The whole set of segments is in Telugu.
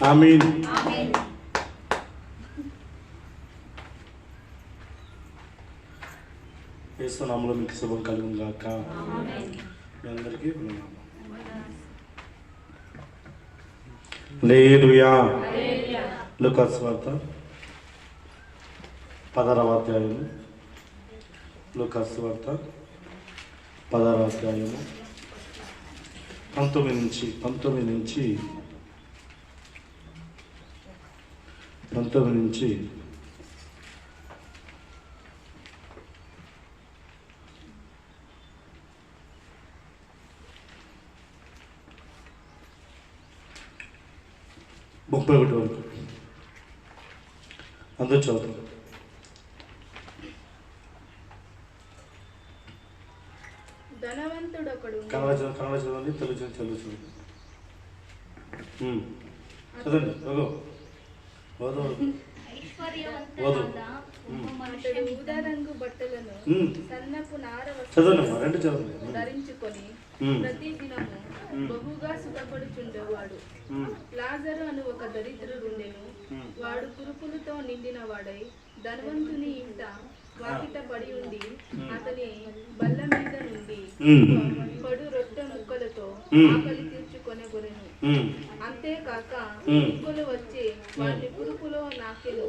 ఆమేన్. యేసు నామములో మీకు శుభం కలుగును గాక. మీ అందరికీ హల్లెలూయా. లూకా సువార్త 16వ అధ్యాయము. లూకా సువార్త 16వ అధ్యాయము 19 నుంచి ముప్పై ఒకటి వరకు అందరూ చదువుతాం. కన్నడ చదవండి, తెలుగు చదవండి. చదవండి. ధరించుకొని ప్రతి దినము బహుగా సుఖపడుచుండేవాడు. లాజరు అను ఒక దరిద్రుడు ఉండెను. వాడు కురుపులతో నిండిన వాడై ధనవంతుని ఇంట వాకిట పడి ఉండి అతని బల్ల మీద నుండి పడు రొట్టె ముక్కలతో ఆకలి తీర్చుకొనెను. అంతేకాక కుక్కలు వచ్చి వాడిని కురుపులో నాకెను.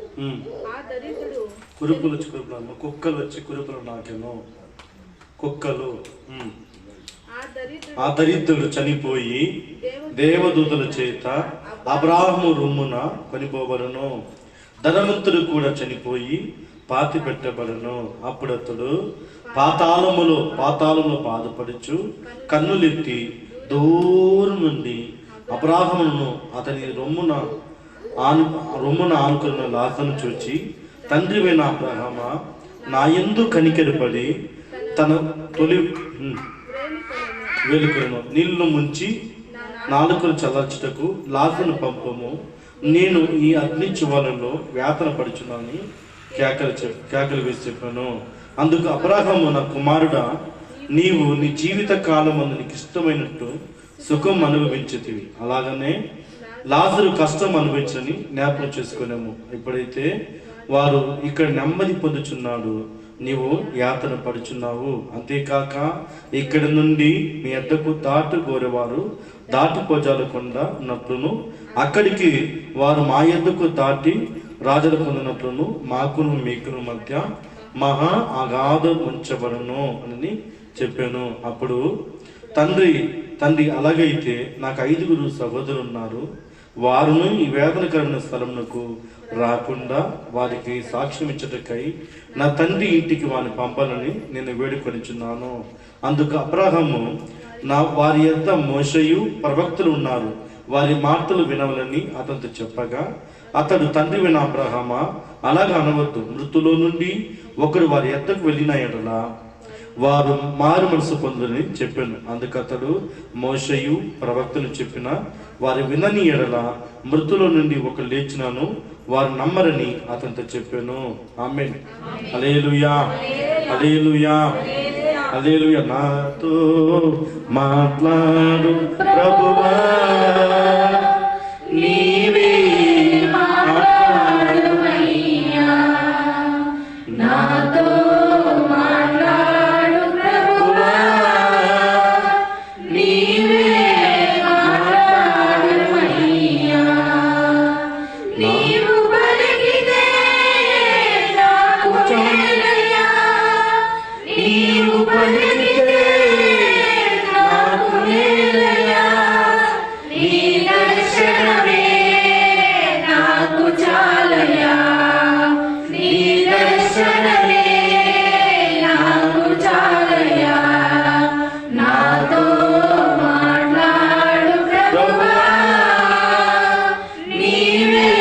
ఆ దరిద్రుడు కుక్కలు వచ్చి కురుపులో నాకెను. కుక్కలు ఆ దరిద్రుడు చనిపోయి దేవదూతల చేత అబ్రాహాము రొమ్మున కొనిపోబడును. ధనవంతుడు కూడా చనిపోయి పాతి పెట్టబడును. అప్పుడు అతడు పాతాళములో బాధపడుచు కన్నులెత్తి దూరం నుండి అబ్రాహామును అతని రొమ్మున ఆనుకున్న లాజరును చూచి, తండ్రివైన అబ్రాహామా, నా యందు కనికరపడి తన తొలి వేలుకొను నీళ్లు ముంచి నాలుకను చల్లార్చుటకు లాజరును పంపము. నేను ఈ అగ్ని జ్వాలలో వేతన పడుచున్నాను కేకలు వేసి చెప్పాను. అందుకు అబ్రాహాము, నా కుమారుడా, నీవు నీ జీవిత కాలం నీకు ఇష్టమైనట్టు సుఖం అనుభవించుతివి. అలాగనే లాజరు కష్టం అనుభవించని జ్ఞాపకం చేసుకున్నాము. ఎప్పుడైతే వారు ఇక్కడ నెమ్మది పొందుచున్నాడు, నీవు యాతన పడుచున్నావు. అంతేకాక ఇక్కడ నుండి మీ ఎద్దకు దాటుకోరేవారు దాటిపోజాలకుండా ఉన్నట్లును, అక్కడికి వారు మా ఎద్దకు దాటి రాజులు పొందినట్లును మాకును మీకును మధ్య మహా అగాధం ఉంచబడును అని చెప్పాను. అప్పుడు తండ్రి అలాగైతే నాకు 5 సహోదరులు ఉన్నారు. వారును ఈ వేదనకరమైన స్థలమునకు రాకుండా వారికి సాక్ష్యం ఇచ్చటకై నా తండ్రి ఇంటికి వారిని పంపాలని నేను వేడుకొనిచున్నాను. అందుకు అబ్రాహాము, వారి యొద్ద మోషేయు ప్రవక్తలు ఉన్నారు, వారి మాటలు వినవలని అతనితో చెప్పగా, అతడు, తండ్రి విన అబ్రాహామా, అలాగా అనవద్దు. మృతులో నుండి ఒకడు వారి యొద్దకు వెళ్ళిన ఎడల వారు మారు మనసు పొందని చెప్పాను. అందుకు అతడు, మోషేయు ప్రవక్తలు చెప్పిన వారి వినని ఎడల మృతులో నుండి ఒకరు లేచినాను, వారు నమ్మరని అతనితో చెప్పాను. ఆమేన్. హల్లెలూయా, హల్లెలూయా, హల్లెలూయా. నాతో మాట్లాడు ప్రభువా, నీవే మాట్లాడుమయ్యా. నాతో మాట్లాడు ప్రభువా, నీవే మాట్లాడుమయ్యా. నీవు పలికితే నాకు మేలయ్యా, నీవు పలికితే నాకు మేలయ్యా. నీ దర్శనమే నాకు చాలయ్యా, నీ దర్శనమే నాకు చాలయ్యా. నాతో మాట్లాడు ప్రభువా, నీవే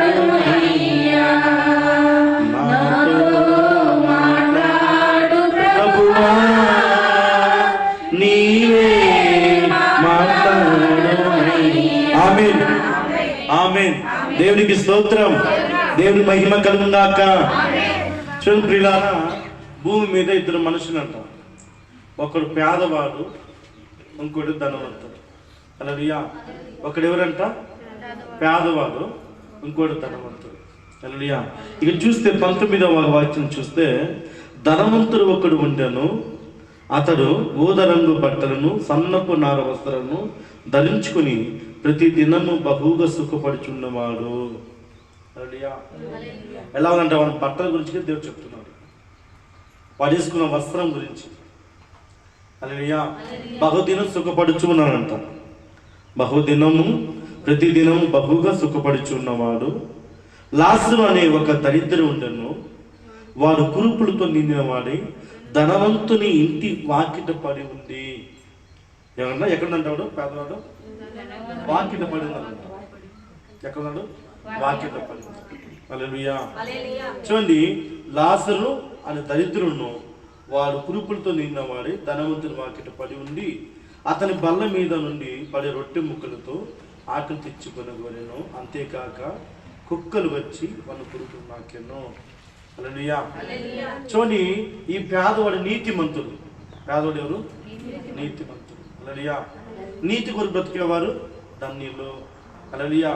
మాట్లాడుమయ్యా. నాతో మాట్లాడు ప్రభువా, నీవే మాట్లాడుమయ్యా. ఆమేన్, ఆమేన్. దేవునికి స్తోత్రం, దేవుని మహిమ కలుగుగాక. చూడు ప్రియులారా, భూమి మీద 2 మనుషులు అంట. ఒకడు పేదవాడు, ఇంకోటి ధనవంతుడు. హల్లెలూయా. ఒకడెవరంట? పేదవాడు, ఇంకోటి ధనవంతుడు. హల్లెలూయా. ఇక చూస్తే 19వ వాక్యం చూస్తే, ధనవంతుడు ఒకడు ఉండెను, అతడు ఊదరంగు బట్టలను సన్నపు నార వస్త్రాలను ధరించుకుని ప్రతి దినము బహుగా సుఖపడుచున్నవాడు. హల్లెలూయా. ఎలా ఉందంటే వాడి బట్టల గురించి దేవుడు చెప్తున్నాడు, వాడు వేసుకున్న వస్త్రం గురించి. హల్లెలూయా. బహుదినం సుఖపడుచున్నాడంట. బహుదినము ప్రతిదినము బహుగా సుఖపడుచున్నవాడు. లాజరు అనే ఒక దరిద్రుడు ఉండెను, వాడు కురుపులతో నిండిన వాడి ధనవంతుని ఇంటి వాకిట పడి ఉంది. ఏమన్నా ఎక్కడుంటాడు పేదవాడు? వాకిట పడి ఉన్నాడంట. ఎక్కడున్నాడు? వాకిట పడి. హల్లెలూయా. చూడండి, లాజరు అనే దరిద్రుడును వాడు కురుపులతో నిండిన వాడి ధనవంతుని వాకిట పడి ఉండి అతని బల్ల మీద నుండి పడే రొట్టె ముక్కలతో ఆకలి తెచ్చుకొనగలెను. అంతేకాక కుక్కలు వచ్చి వాళ్ళ కురుపులు నాకెను. హల్లెలూయా. చూడండి, ఈ పేదవాడు నీతిమంతుడు. పేదవాడు ఎవరు? నీతిమంతుడు. హల్లెలూయా. నీతి కొరకు బ్రతికేవారు ధన్యులు. హల్లెలూయా.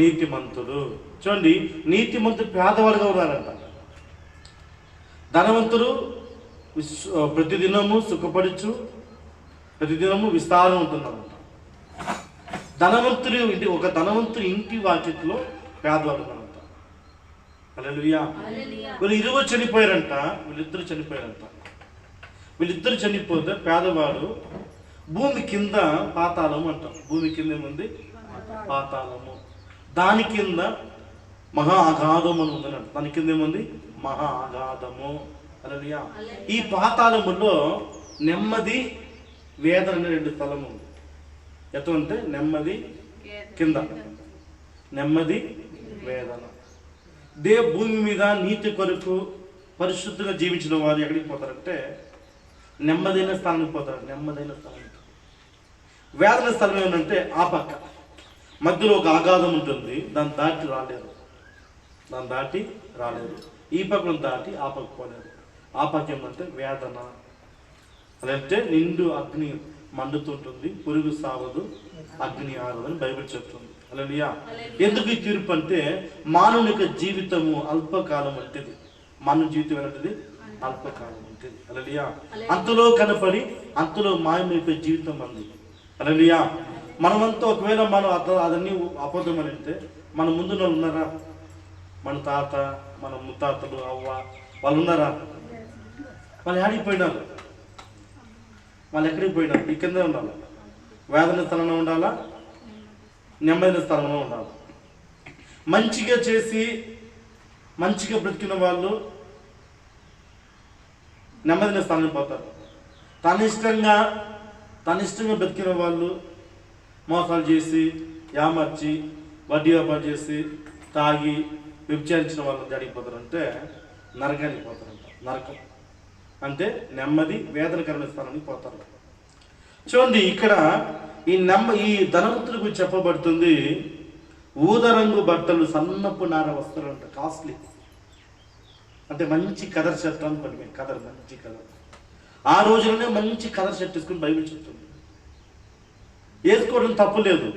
నీతిమంతుడు. చూడండి, నీతిమంతుడు పేదవాడుగా ఉన్నారంట. ధనవంతుడు ప్రతిదినము సుఖపడుచు ప్రతిదినము విస్తారం ఉంటున్నారంట. ధనవంతుడు ఇంటి ఒక ధనవంతుడు ఇంటి వాకిట్లో పేదవాడు ఉన్నారంట. హల్లెలూయా. వీళ్ళు ఇరువురు చనిపోయారంట. వీళ్ళిద్దరు చనిపోయారంట. వీళ్ళిద్దరు చనిపోతే పేదవాడు భూమి కింద పాతాళము అంటాం. భూమి కింద ఏముంది? పాతాళము. దాని కింద మహా అగాధం అని ఉందనంట. దాని కింద ఏముంది? మహా అగాధము. హల్లెలూయా. ఈ పాతాళములో నెమ్మది, వేదన అనే 2 స్థలము ఉంది. ఎట్లా అంటే నెమ్మది కింద, నెమ్మది వేదన. భూమి మీద నీతి కొరకు పరిశుద్ధంగా జీవించిన వారు ఎక్కడికి పోతారంటే నెమ్మదైన స్థానానికి పోతారు. నెమ్మదైన స్థానం. వేదన స్థలం ఏమంటే ఆ పక్క మధ్యలో ఒక అగాధం ఉంటుంది, దాన్ని దాటి రాలేరు. దాన్ని దాటి రాలేరు. ఈ పక్కను దాటి ఆ పక్క పోలేరు. ఆ పక్క ఏమంటే వేదన. అదంటే నిండు అగ్ని మండుతుంటుంది, పురుగు సావదు, అగ్ని ఆరదు అని బైబిల్ చెప్తుంది. హల్లెలూయా. ఎందుకు ఈ తీర్పు అంటే మానవుని యొక్క జీవితము అల్పకాలం వంటిది. మానవ జీవితం ఏంటిది? అల్పకాలం వంటిది. హల్లెలూయా. అంతలో కనపడి అంతలో మాయమైపోయే జీవితం అంది. హల్లెలూయా. మనమంతా ఒకవేళ మనం అదన్నీ అబద్ధం అని అంటే మన ముందు ఉన్నారా? మన తాత, మన ముత్తాతలు, అవ్వ వాళ్ళు ఉన్నారా? వాళ్ళు ఆడిపోయినారు. వాళ్ళు ఎక్కడికి పోయినారు? ఈ కింద ఉండాలి. వేదన స్థలంలో ఉండాలా, నెమ్మదిన స్థలంలో ఉండాలి. మంచిగా చేసి మంచిగా బ్రతికిన వాళ్ళు నెమ్మదిన స్థానానికి పోతారు. తనిష్టంగా బ్రతికిన వాళ్ళు మోసాలు చేసి, యామర్చి, వడ్డీ వ్యాపారం చేసి, తాగి, వ్యభిచారించిన వాళ్ళు జరిగిపోతారు. అంటే నరకానికి పోతారంట. నరకం అంటే నెమ్మది, వేదనకరమైన స్థానానికి పోతారు. చూడండి, ఇక్కడ ఈ ధనవంతుడి గురించి చెప్పబడుతుంది. ఊదరంగు బట్టలు, సన్నపు నార వస్త్రాలు అంట. కాస్ట్లీ అంటే మంచి కదర్ షర్ట్ అని పని. కదర్, మంచి కదర్. ఆ రోజులోనే మంచి కదర్ షర్ట్ వేసుకుని బైబిల్ చెప్తుంది. వేసుకోవడం తప్పు లేదు.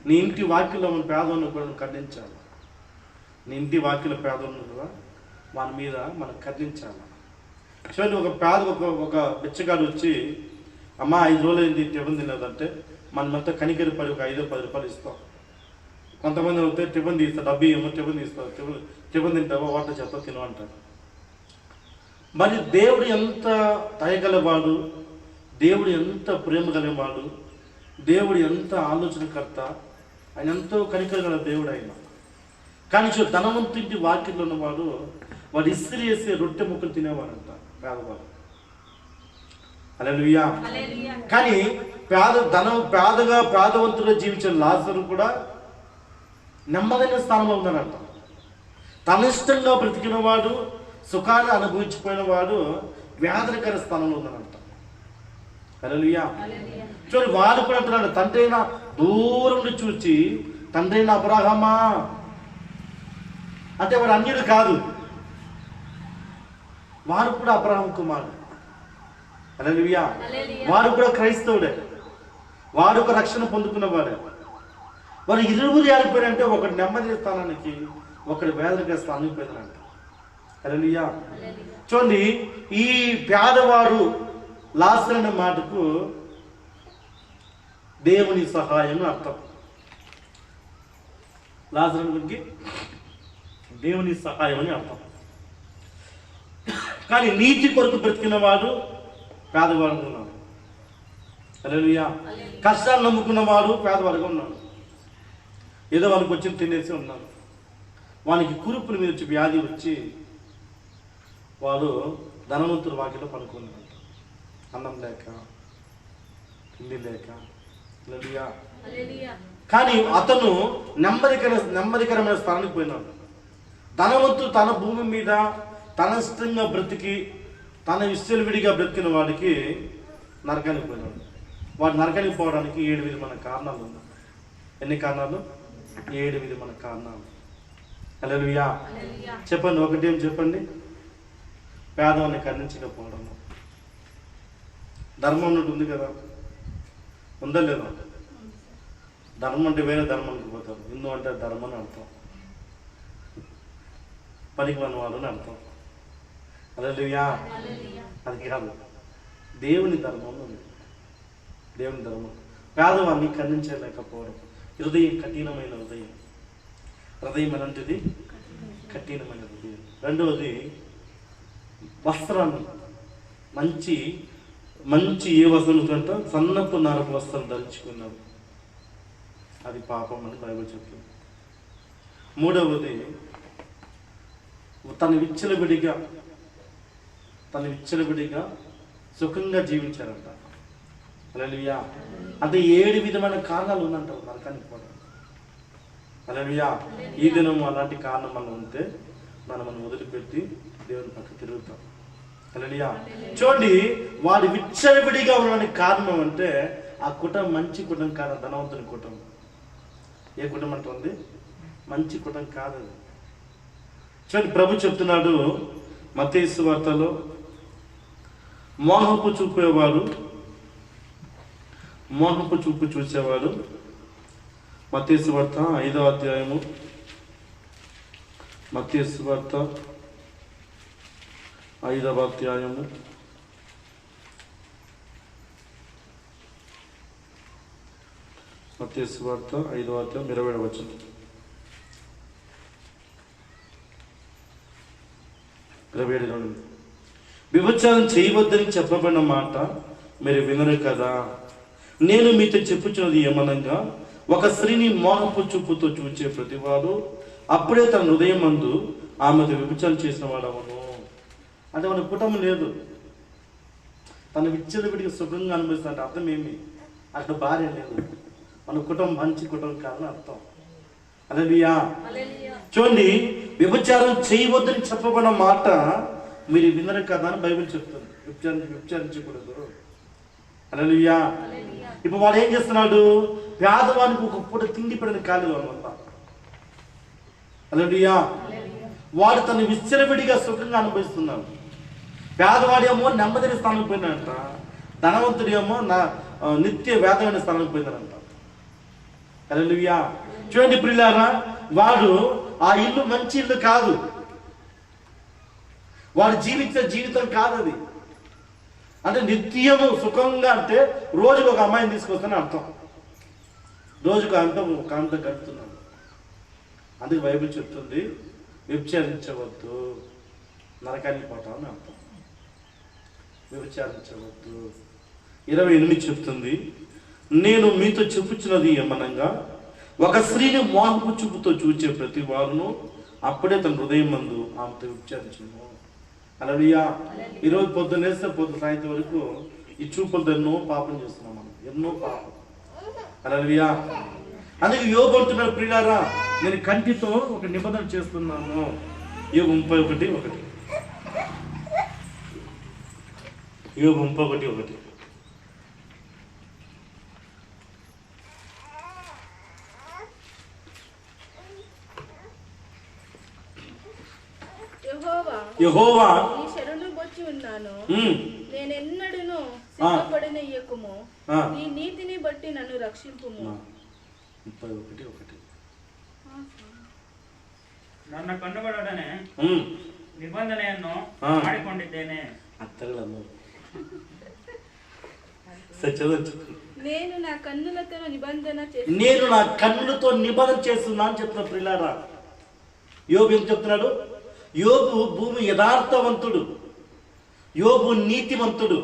నీ ఇంటి వాక్యంలో మన పేదలను కూడా ఖండించాలి. నీ ఇంటి వాక్యంలో పేదలను కూడా మన మీద మనం ఖండించాలి. చూడండి, ఒక బిచ్చగాడు వచ్చి, అమ్మ 5 రోజులు ఏంటి టిఫిన్ తినదంటే మనమంతా కనికరి పడి ఒక 5-10 రూపాయలు ఇస్తాం. కొంతమంది అయితే టిఫిన్ తీస్తా, డబ్బు ఏమో టిఫిన్ తీస్తావు, టిఫిన్ తింటావో వాటర్ చేస్తావు, తినమంటారు. మరి దేవుడు ఎంత దయగలవాడు, దేవుడు ఎంత ప్రేమ గలవాడు, దేవుడు ఎంత ఆలోచనకర్త, ఆయన ఎంతో కనికర గల దేవుడు ఆయన. కానీ ధనవంతుడి వాక్యంలో ఉన్నవాడు వాడు ఇస్త్రీ వేసే రొట్టె ముక్కలు తినేవాడంట పేదవాడు. హల్లెలూయా. కానీ పేదవంతుగా జీవించిన లాజరు కూడా నెమ్మదైన స్థానంలో ఉన్నాడంట. తనిష్టంగా బ్రతికిన వాడు, సుఖాన్ని అనుభవించిపోయిన వాడు వేదనకర స్థానంలో ఉన్నాడంట. హల్లెలూయా. చూడండి, వాడు కూడా అంటున్నాడు, తండ్రి అయినా దూరం నుండి చూచి, తండ్రి అయిన అబ్రహామా అంటే వాడు అన్యుడు కాదు, వాడు కూడా అబ్రహాం కుమారుడు. హల్లెలూయా. వాడు కూడా క్రైస్తవుడే. వాడు ఒక రక్షణ పొందుకున్నవాడే. వారు ఇరువురు ఆడిపోయారంటే ఒకటి నెమ్మది స్థానానికి, ఒకటి వేదనగా స్థానానికి పోయినారంట. హల్లెలూయా. చూడండి, ఈ పేదవాడు లాజరు అనే మాటకు దేవుని సహాయం అర్థం. లాజరు గురించి దేవుని సహాయం అని అర్థం. కానీ నీతి కొరకు బ్రతికిన వాడు పేదవాడుగా ఉన్నాడు. హల్లెలూయా. కష్టాన్ని నమ్ముకున్న వాడు పేదవాడుగా ఉన్నాడు. ఏదో వానికి వచ్చి తినేసి ఉన్నాడు. వానికి కురుపుల మీద వచ్చి వ్యాధి వచ్చి వాడు ధనవంతుల వాకిలో పడుకున్నాడు. అన్నం లేక, తిండి లేక. హల్లెలూయా. కానీ అతను నెమ్మదికరమైన స్థానానికి పోయినాడు. ధనవంతుడు తన భూమి మీద తన ఇష్టంగా బ్రతికి తన విడిగా బ్రతికిన వాడికి నరకానికి పోయినాడు. వాడు నరకానికి పోవడానికి 7 విధమైన కారణాలు ఉన్నాయి. ఎన్ని కారణాలు? 7 విధమైన కారణాలు. హల్లెలూయా. చెప్పండి, ఒకటేం చెప్పండి? పేదవాన్ని ఖండించకపోవడం. ధర్మం అన్నట్టు ఉంది కదా, ఉందా లేదా? ధర్మం అంటే వేరే ధర్మానికి పోతారు. హిందూ అంటే ధర్మం అని అర్థం, పనికి వాడు అని అర్థం. హల్లెలూయా. అది కాదు, దేవుని ధర్మం ఉంది. దేవుని ధర్మం పేదవాన్ని ఖండించలేకపోవడం. హృదయం కఠినమైన హృదయం. హృదయం అలాంటిది కఠినమైన హృదయం. రెండవది వస్త్రాన్ని మంచి ఏ వస్త్రం కంటే సన్నపు నారపు వస్త్రం ధరించుకున్నాడు. అది పాపం అని బైబిల్ చెప్తుంది. మూడవది తన విచ్చలవిడిగా సుఖంగా జీవించారంట. హల్లెలూయా. అంటే 7 విధమైన కారణాలు ఉందంటారు నరకానికి పోవడం. హల్లెలూయా. ఈ దినం అలాంటి కారణం మనం ఉంటే మనం వదిలిపెట్టి దేవుని పక్క తిరుగుతాం. హల్లెలూయా. చూడండి, వాడు విచ్చలవిడిగా ఉండడానికి కారణం అంటే ఆ కుటుంబం మంచి కుటుంబం కాదు, ధనవంతుని కుటుంబం. ఏ కుటుంబం అంటుంది? మంచి కుటుంబం కాదు. చూడండి, ప్రభు చెప్తున్నాడు మత్తయి సువార్తలో, మోహపు చూపు చూసేవాడు. మత్తయి సువార్త 5వ అధ్యాయము, మత్తయి సువార్త 5వ అధ్యాయము 20వ వచనం. వ్యభిచారం చేయవద్దని చెప్పబడిన మాట మీరు వినరు కదా. నేను మీతో చెప్పుచున్నది ఏమనగా, ఒక స్త్రీని మోహపు చూపుతో చూచే ప్రతివాడు అప్పుడే తన హృదయం మందు ఆమెతో వ్యభిచారం చేసిన వాడవను. అంటే మన కుటుంబం లేదు, తన విచ్చలవిడిగా సుఖంగా అనుభవిస్తున్నట్టు అర్థం ఏమి? అక్కడ భార్య లేదు, మన కుటుంబం మంచి కుటుంబం కాదని అర్థం. హల్లెలూయా. చూడండి, వ్యభిచారం చేయవద్దని చెప్పబడిన మాట మీరు వినరు కదా అని బైబిల్ చెప్తుంది. వ్యభిచారించకూడదు. హల్లెలూయా. ఇప్పుడు వాడు ఏం చేస్తున్నాడు? పేదవానికి ఒక పూట తిండి పడిన కాలేదు అనమాట. హల్లెలూయా. వాడు తను విచ్చలవిడిగా సుఖంగా అనుభవిస్తున్నాడు. పేదవాడేమో నెమ్మదిని స్థానానికి పోయినాడంట, ధనవంతుడేమో నిత్య వేదమైన స్థానానికి పోయినాడంట. హల్లెలూయా. చూడండి ప్రియులారా, వాడు ఆ ఇల్లు మంచి ఇల్లు కాదు, వాడు జీవించే జీవితం కాదు అది. అంటే నిత్యము సుఖంగా అంటే రోజుకు ఒక అమ్మాయిని తీసుకొస్తాను అర్థం, రోజుకు ఒక అంత గడుపుతున్నాడు. అందుకే బైబిల్ చెప్తుంది వ్యభిచారించవద్దు, నరకానికి పోతామని అర్థం. వ్యభిచారించవద్దు. 28 చెప్తుంది, నేను మీతో చెప్పుచున్నది ఏమనగా, ఒక స్త్రీని మోహపు చూపుతో చూచే ప్రతి వారును అప్పుడే తన హృదయం మందు ఆమెతో వ్యభిచారించును. హల్లెలూయా. ఈరోజు పొద్దున్నేస్తే సాయంత్రం వరకు ఈ చూపులతో ఎన్నో పాపం చేస్తున్నాం మనం, ఎన్నో పాపం. హల్లెలూయా. అందుకే యోబు అంటున్నాడు, ప్రియులారా నేను కంటితో ఒక నిబంధన చేస్తున్నాను. యోబు 31:1. యోబు 31:1. యెహోవా నీ శరణు వచ్చి ఉన్నాను, నేనెన్నడూను సిగ్గుపడనియ్యకుము. నీ నీతిని బట్టి నన్ను రక్షింపుము. 31:1 ನನ್ನ ಕಣ್ಣುಗಳೊಡನೆ ನಿಬಂಧನೆಯನ್ನು ಮಾಡಿಕೊಂಡಿದ್ದೇನೆ. నేను నా కన్నులతో నిబంధన చేస్తున్నా అని చెప్తున్నా ప్రియులారా. యోబు ఏం చెప్తున్నాడు? యోబు భూమి యథార్థవంతుడు, యోబు నీతివంతుడు,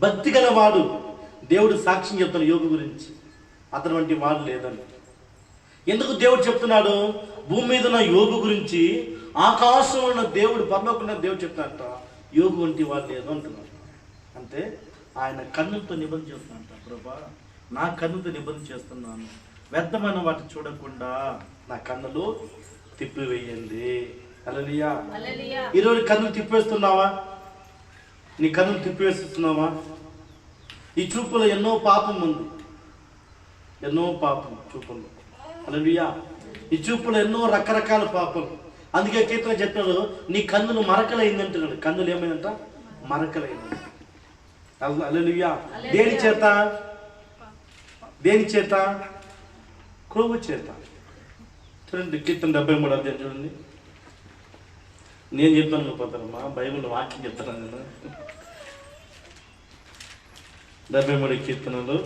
భక్తి గలవాడు. దేవుడు సాక్ష్యం చెప్తున్నాడు యోబు గురించి. అతని వంటి వాడు లేదని. ఎందుకు దేవుడు చెప్తున్నాడు? భూమి మీద ఉన్న యోబు గురించి ఆకాశంలో ఉన్న దేవుడు, పరలోకంలో దేవుడు చెప్తాడంట, యోబు వంటి వాడు లేదు అంటున్నాడు. అంటే ఆయన కన్నులతో నిబంధన చేస్తున్నాడంట. ప్రభా, నా కన్నుతో నిబంధన చేస్తున్నాను, వ్యర్థమైన వాటిని చూడకుండా నా కన్నులు తిప్పివేయండి. హల్లెలూయా. ఈరోజు కన్నులు తిప్పివేస్తున్నావా? నీ కన్నులు తిప్పివేస్తున్నావా? ఈ చూపులో ఎన్నో పాపం ఉంది, ఎన్నో పాపం చూపుల్లో. హల్లెలూయా. ఈ చూపులో ఎన్నో రకరకాల పాపం. అందుకే కీర్తన చెప్పాడు, నీ కన్నులు మరకలైంది అంటున్నాడు. కన్నులు ఏమైందంట? మరకలైంది. హల్లెలూయా. దేని చేత? దేని చేత? క్రొవ్వు చేత. చూడండి, కీర్తన 73 అధ్యాయం చూడండి. నేను చెప్తాను పోతానమ్మా, బైబిల్ వాక్యం చెప్తాను నేను. 73 కీర్తనలు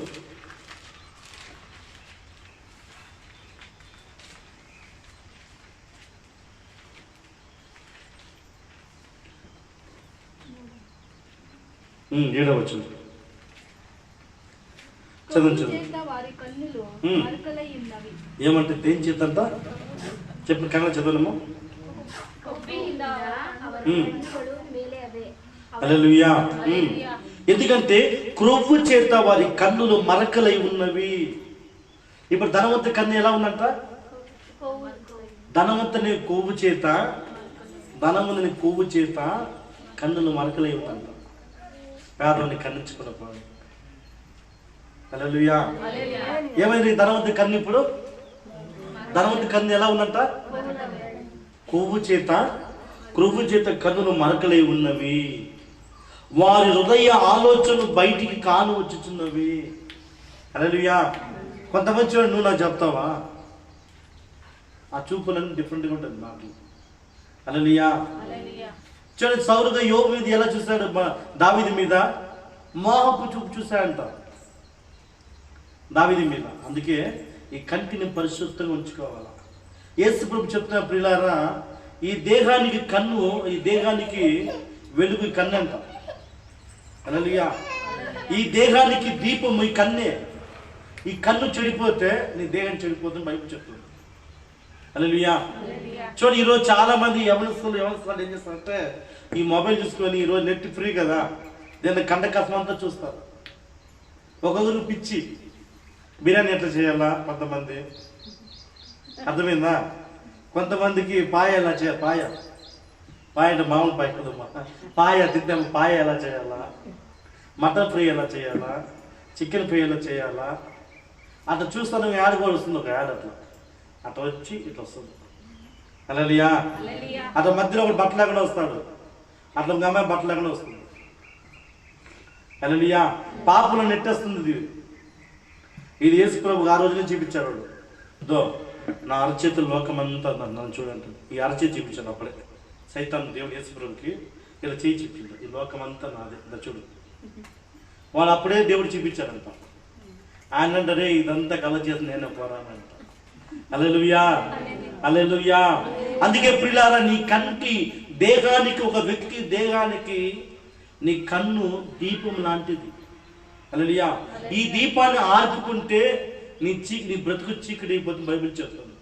7వ వచనం చదవండి. ఏమంటే దేని చేతంట చెప్పిన కన్నా చదవనమ్మా. హల్లెలూయా. ఎందుకంటే క్రొవ్వు చేత వారి కన్నులు మరకలై ఉన్నవి. ఇప్పుడు ధనవంతుని కన్ను ఎలా ఉందంట? ధనవంతుని కొవ్వు చేత, ధనవంతుని కొవ్వు చేత కన్నులు మరకలై ఉందంట. పేదవాడిని కన్నించుకున్నప్పుడు. హల్లెలూయా. ఏమైంది ధనవంతుని కన్ను? ఇప్పుడు ధనవంతుని కన్ను ఎలా ఉందంట? కొవ్వు చేత, క్రొవ్వు చేత కన్నులు మరకలై ఉన్నవి. వారి హృదయ ఆలోచనలు బయటికి కాను వచ్చుచున్నవి. హల్లెలూయా. కొంతమంది చూడండి, నువ్వు నాకు చెప్తావా? ఆ చూపులన్నీ డిఫరెంట్గా ఉంటుంది మాటలు. హల్లెలూయా. చూడండి, సౌలుగా యోబు మీద ఎలా చూశాడు? దావీదు మీద మోహపు చూపు చూశాడంట దావీదు మీద. అందుకే ఈ కంటిని పరిశుద్ధంగా ఉంచుకోవాలా. యేసు ప్రభు చెప్తున్న ప్రియులారా, ఈ దేహానికి కన్ను, ఈ దేహానికి వెలుగు కన్ను అంట. హల్లెలూయా. ఈ దేహానికి దీపం ఈ కన్నే. ఈ కన్ను చెడిపోతే నీ దేహం చెడిపోతుంది బైబిల్ చెప్తుంది. హల్లెలూయా. చూడండి, ఈరోజు చాలా మంది యవనస్తులు ఏం చేస్తారంటే ఈ మొబైల్ చూసుకొని, ఈరోజు నెట్ ఫ్రీ కదా, దీన్ని కంట కసమంతా చూస్తారు. ఒక్కొక్కరు పిచ్చి. బిర్యానీ ఎట్లా చేయాలా కొంతమంది, అర్థమైందా? కొంతమందికి పాయ ఎలా చేయాలి? పాయ అంటే మామూలు పాయ కదమ్మా. పాయ తింటాము. పాయ ఎలా చేయాలా? మటన్ ఫ్రై ఎలా చేయాలా? చికెన్ ఫ్రై ఎలా చేయాలా? అట్లా చూస్తాను. యాడ్ కూడా వస్తుంది, ఒక యాడ్ అట్లా వచ్చి ఇట్లా వస్తుంది. హల్లెలూయా. అట్లా మధ్యలో ఒకటి బట్టలు లేకుండా వస్తాడు, అట్లా ఒక అమ్మాయి బట్టలు లేకుండా వస్తుంది. హల్లెలూయా. పాపలో నెట్టేస్తుంది ఇది. యేసు ప్రభు ఆ రోజు నుంచి చూపించారు వాళ్ళు. దో నా అరచేతుల లోకమంతా నన్ను చూడండి. ఈ అరచేతి చూపించాడు. అప్పుడే సైతాన్ దేవుడు యేసు ప్రభుకి ఇలా చేయి చూపించాడు, ఈ లోకమంతా నాదే ఇలా చూడు. వాళ్ళు అప్పుడే దేవుడు చూపించారంట. ఆయన అంటే ఇదంతా కల చేసి నేనే పోరానంట. హల్లెలూయా. హల్లెలూయా. అందుకే ప్రియులారా, నీ కంటి దేహానికి, ఒక వ్యక్తి దేహానికి నీ కన్ను దీపం లాంటిది. హల్లెలూయా. ఈ దీపాన్ని ఆర్పుకుంటే నీ బ్రతుకు చీకటి అయిపోతుంది బైబిల్ చెప్తుంది.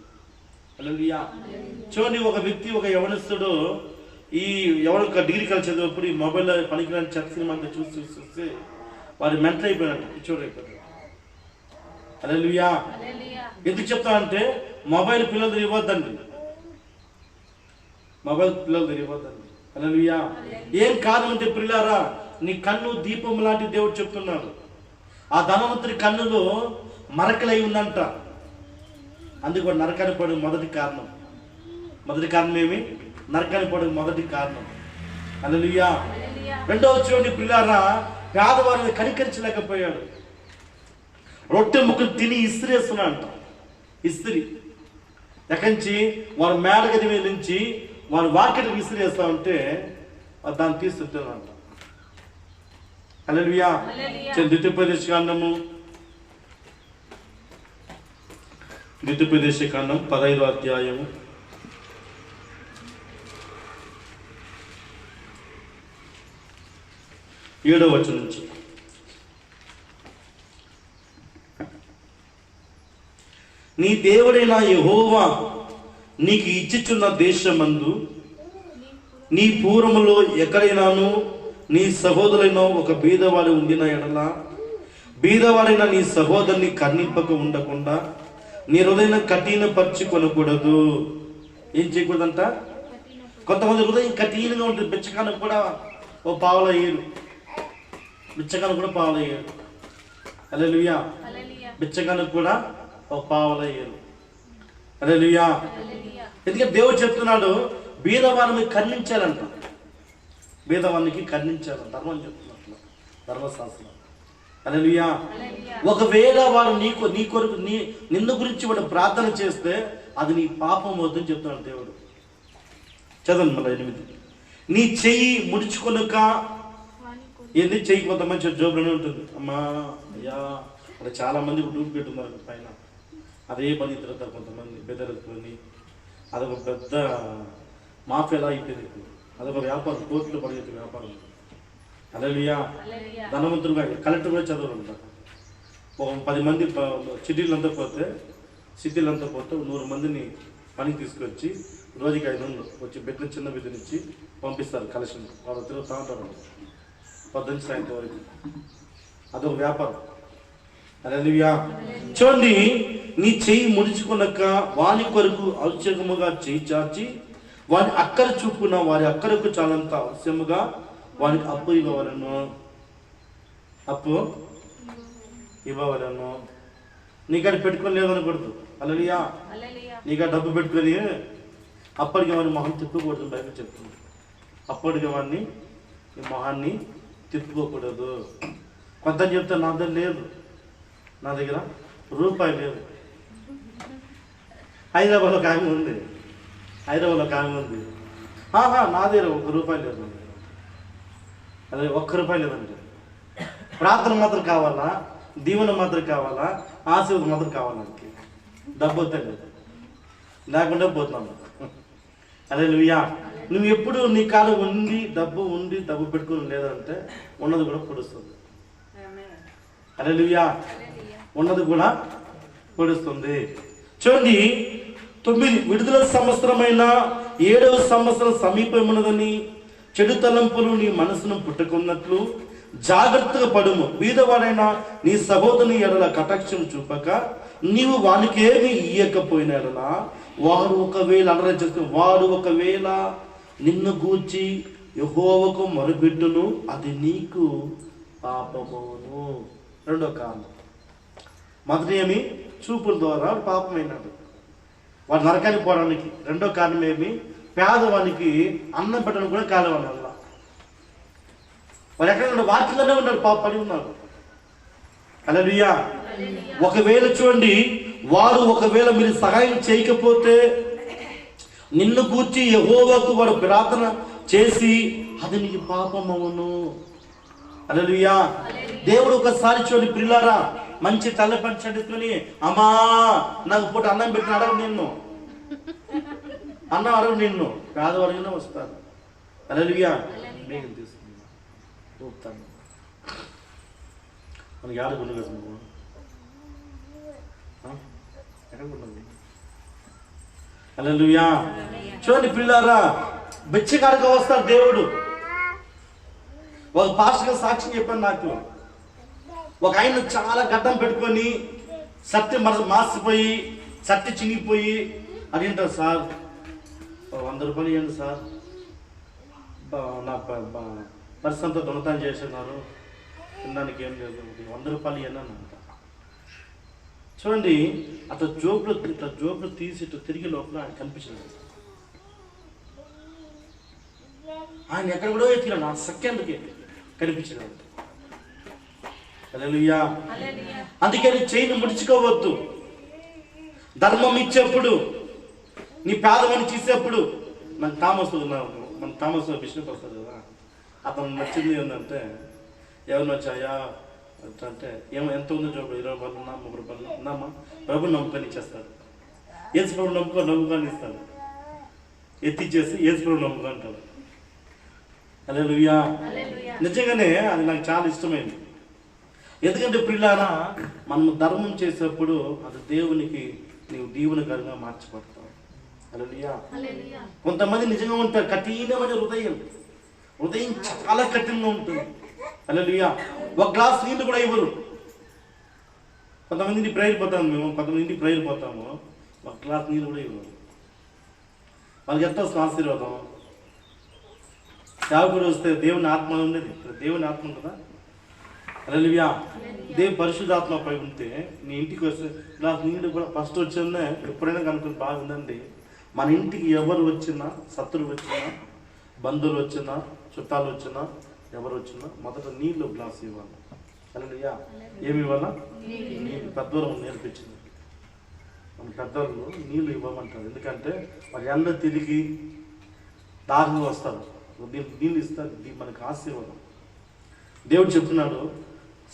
హల్లెలూయా. చూడండి, ఒక వ్యక్తి, ఒక యవనస్తుడు ఈ ఎవరికి డిగ్రీ కాలేజ్ చదివేప్పుడు ఈ మొబైల్లో పనికిరాని చెత్త సినిమా అంతా చూసి వారు మెంటల్ అయిపోయినట్టు, పిచ్చోడు అయిపోయాడు. హల్లెలూయా. ఎందుకు చెప్తానంటే మొబైల్ పిల్లలు ఇవ్వద్దండి, మొబైల్ పిల్లలు ఇవ్వద్దండి. హల్లెలూయా. ఏం కారణం అంటే ప్రియులారా, నీ కన్ను దీపం లాంటి దేవుడు చెప్తున్నాడు. ఆ ధనవంతుడి కన్నులో మరకలై ఉందంట. అందుకు నరకానికి పడే మొదటి కారణం ఏమి? నరకానికి పడే మొదటి కారణం. హల్లెలూయా. రెండవ చూడండి ప్రియులారా, పేదవారిని కనికరించలేకపోయాడు. రొట్టె ముక్కలు తిని ఇస్త్రేస్తున్నాడంట. ఇస్త్రీ ఎక్కడి నుంచి వాడు మేడగది మీద నుంచి వాడు వాకిట్ విసిరేస్తా ఉంటే దాన్ని తీసుకుంటున్నాడంట. హల్లెలూయా. ద్వితీయోపదేశకాండము 15వ అధ్యాయము 7వ వచనం నుంచి. నీ దేవుడైన యెహోవా నీకు ఇచ్చిచున్న దేశమందు నీ పూర్వములో ఎక్కడైనాను నీ సహోదరులైన ఒక బీదవాడు ఉండిన ఎడల బీదవాడైన నీ సహోదరుని కర్ణింపక ఉండకుండా నీ హృదయం కఠినపరచుకొనకూడదు. ఏం చేయకూడదంట? కొంతమంది హృదయం కఠినంగా ఉంటుంది. బిచ్చకానికి కూడా ఓ పావుల ఏరు, బిచ్చకానికి కూడా పావుల ఏరు. హల్లెలూయా. బిచ్చకానికి కూడా ఒక పావుల ఏరు. హల్లెలూయా. ఎందుకంటే దేవుడు చెప్తున్నాడు బీదవారిని ఖండించాలంట. బీదవానికి ఖండించాలంట. ధర్మం చెప్తున్నట్లు ధర్మశాస్త్రం. హల్లెలూయా. ఒకవేళ వాడు నీ కొరకు నిన్ను గురించి వాడు ప్రార్థన చేస్తే అది నీ పాపం అవుతుందని చెప్తున్నాడు దేవుడు. చదవండి మళ్ళీ 8. నీ చెయ్యి ముడుచుకొనక. ఏంది చెయ్యి? కొంతమంది జోబులోనే ఉంటుంది. అమ్మా అయ్యా అక్కడ చాలా మంది డూప్లికేట్ ఉన్నారు పైన. అదే పని తిరుగుతారు కొంతమంది బెదరుకొని. అదొక పెద్ద మాఫియాలా అయిపోయింది. అదొక వ్యాపారం, కోర్టులో పడితే వ్యాపారం. హల్లెలూయా. ధనవంతులుగా కలెక్టర్ కూడా చదవాలి. ఒక 10 మంది సిటీలంతా పోతే 100 మందిని పనికి తీసుకొచ్చి రోజుకి 500 వచ్చి బిడ్డ చిన్న బిడ్డనిచ్చి పంపిస్తారు కలెక్షన్. వాళ్ళు తిరుగుతూ ఉంటారు 10 నుంచి సాయంత్రం వరకు. అదొక వ్యాపారం. హల్లెలూయా. చూడండి, నీ చెయ్యి ముడుచుకున్నాక వాని కొరకు ఔత్సర్యముగా చేయి చాచి వాని అక్కర చూపున వారి అక్కరకు చాలంత అవశ్యముగా వానికి అప్పు ఇవ్వవలను. అప్పు ఇవ్వవలను. నీకాడ పెట్టుకొని లేదనకూడదు. హల్లెలూయా. నీకాడ డబ్బు పెట్టుకొని అప్పటికి వాడిని మొహం తిప్పుకోకూడదు. బయట చెప్తుంది. అప్పటికి వాడిని మొహాన్ని తిప్పుకోకూడదు. కొంత చెప్తే నా దగ్గర లేదు, నా దగ్గర రూపాయి లేదు. హైదరాబాద్లో ఒక ఆమె ఉంది. నా దగ్గర 1 రూపాయి లేదు. నా దగ్గర అదే 1 రూపాయి లేదండి. ప్రార్థన మాత్రం కావాలా, దీవెన మాత్రం కావాలా, ఆశీర్వాదం మాత్రం కావాలా. డబ్బు వద్ద లేదు, లేకుండా పోతున్నాను. హల్లెలూయా. నువ్వు ఎప్పుడు నీ కాలు ఉండి డబ్బు పెట్టుకుని లేదంటే ఉన్నది కూడా పొడుస్తుంది. హల్లెలూయా. ఉన్నది కూడా పొడుస్తుంది. చూడండి 9 విడుదల సంవత్సరమైన 7వ సంవత్సరం సమీపమున్నదని చెడు తలంపులు నీ మనసును పుట్టుకున్నట్లు జాగ్రత్తగా పడుము. బీదవాడైన నీ సహోదరుని ఎడల కటాక్షం చూపక నీవు వానికేమి ఇయ్యకపోయిన ఎడల వాడు ఒకవేళ నిన్ను గూర్చి యెహోవాకు మొరపెట్టును, అది నీకు పాపమును. 2వ కారణం. మొదటి ఏమి? చూపుల ద్వారా పాపమైనాడు, వాడు నరకానికి పోవడానికి. 2వ కారణం ఏమి? పేదవానికి అన్నం పెట్టడం కూడా కాలవాడి వల్ల. వాడు ఎక్కడ వాటిలోనే ఉన్నాడు, పడి ఉన్నాడు. హల్లెలూయా. ఒకవేళ చూడండి, వారు ఒకవేళ మీరు సహాయం చేయకపోతే నిన్ను గూర్చి యెహోవాకు వాడు ప్రార్థన చేసి అది నీకు పాపమవును. హల్లెలూయా. దేవుడు ఒకసారి చూడండి ప్రియులారా, మంచి తల్లపని చదువుకొని అమ్మా నాకు పూట అన్నం పెట్టిన అడగ నిన్ను, అన్నం అడగ నిన్ను, పేదవాడిగానే వస్తాను. హల్లెలూయా. మీకు తీసుకుంటాను మనకి ఆడకుండా కదా నువ్వు ఎక్కడున్నది. హల్లెలూయా. చూడండి పిల్లారా, బిచ్చగాడిగా వస్తాడు దేవుడు. ఒక పాస్టర్ సాక్ష్యం చెప్పాను నాకు. ఒక ఆయన చాలా గడ్డం పెట్టుకొని సత్తి మాసిపోయి సత్తి చినిగిపోయి అడిగింటారు, సార్ 100 రూపాయలు ఇవ్వండి సార్, నా పరిస్థితి అంతా దొంగతనం చేస్తున్నారు, తినడానికి ఏం లేదు, 100 రూపాయలు ఇవ్వండి అని అంట. చూడండి, అట్లా జోబులు తీసి తిరిగి లోపల ఆయన కనిపించింది. ఆయన ఎక్కడ కూడా ఎత్తినాడు, ఆ సెకండ్కి కనిపించినాడు. హల్లెలూయా. అందుకని చేయిని ముడుచుకోవద్దు. ధర్మం ఇచ్చేప్పుడు, నీ పేదమని చేసేప్పుడు, మన థామస్ బిషప్ వస్తారు కదా, అతను నచ్చింది ఏంటంటే, ఎవరు నచ్చాయా అంటే ఎంత ఉందో చూడ, 20 రూపాయలు ఉన్నా, 30 రూపాయలు ఉన్నామా, ప్రభు నమ్ముకొని ఇచ్చేస్తాడు. ఏసు ప్రభు నమ్ముకొని ఇస్తాడు. ఎత్తిచ్చేసి ఏసు ప్రభు నమ్ముకొని అంటాడు. హల్లెలూయా. నిజంగానే అది నాకు చాలా ఇష్టమైంది. ఎందుకంటే ప్రియులారా, మనం ధర్మం చేసేప్పుడు అది దేవునికి నీవు దీవెనకరంగా మార్చబడతావు. హల్లెలూయా. కొంతమంది నిజంగా ఉంటారు, కఠినమైన హృదయం చాలా కఠినంగా ఉంటుంది. హల్లెలూయా. ఒక గ్లాస్ నీళ్ళు కూడా ఇవ్వరు. కొంతమంది ప్రేయర్ పోతాము మేము, కొంతమంది ప్రేయర్ పోతాము, ఒక గ్లాస్ నీళ్ళు కూడా ఇవ్వరు. వాళ్ళకి ఎంత ఆశీర్వాదం. సేవకుడు వస్తే దేవుని ఆత్మ ఉండేది, దేవుని ఆత్మ ఉంటుందా? హల్లెలూయా. దేవుని పరిశుద్ధాత్మ పై ఉంటే నీ ఇంటికి వస్తే గ్లాస్ నీళ్ళు కూడా ఫస్ట్ వచ్చిందే. ఎప్పుడైనా కనుక్కొని బాగుందండి, మన ఇంటికి ఎవరు వచ్చినా, శత్రువు వచ్చినా, బంధువులు వచ్చినా, చుట్టాలు వచ్చినా, ఎవరు వచ్చినా మొదట నీళ్ళు గ్లాస్ ఇవ్వాలి. హల్లెలూయా. ఏమి ఇవ్వాలా? నీళ్ళు. పెద్దవాళ్ళు నేర్పించింది, మన పెద్దవాళ్ళు నీళ్ళు ఇవ్వమంటారు. ఎందుకంటే వాళ్ళు ఎండ తిరిగి దాహంగా వస్తారు, నీళ్ళు ఇస్తారు. మనకు ఆశీర్వాదం. దేవుడు చెప్తున్నాడు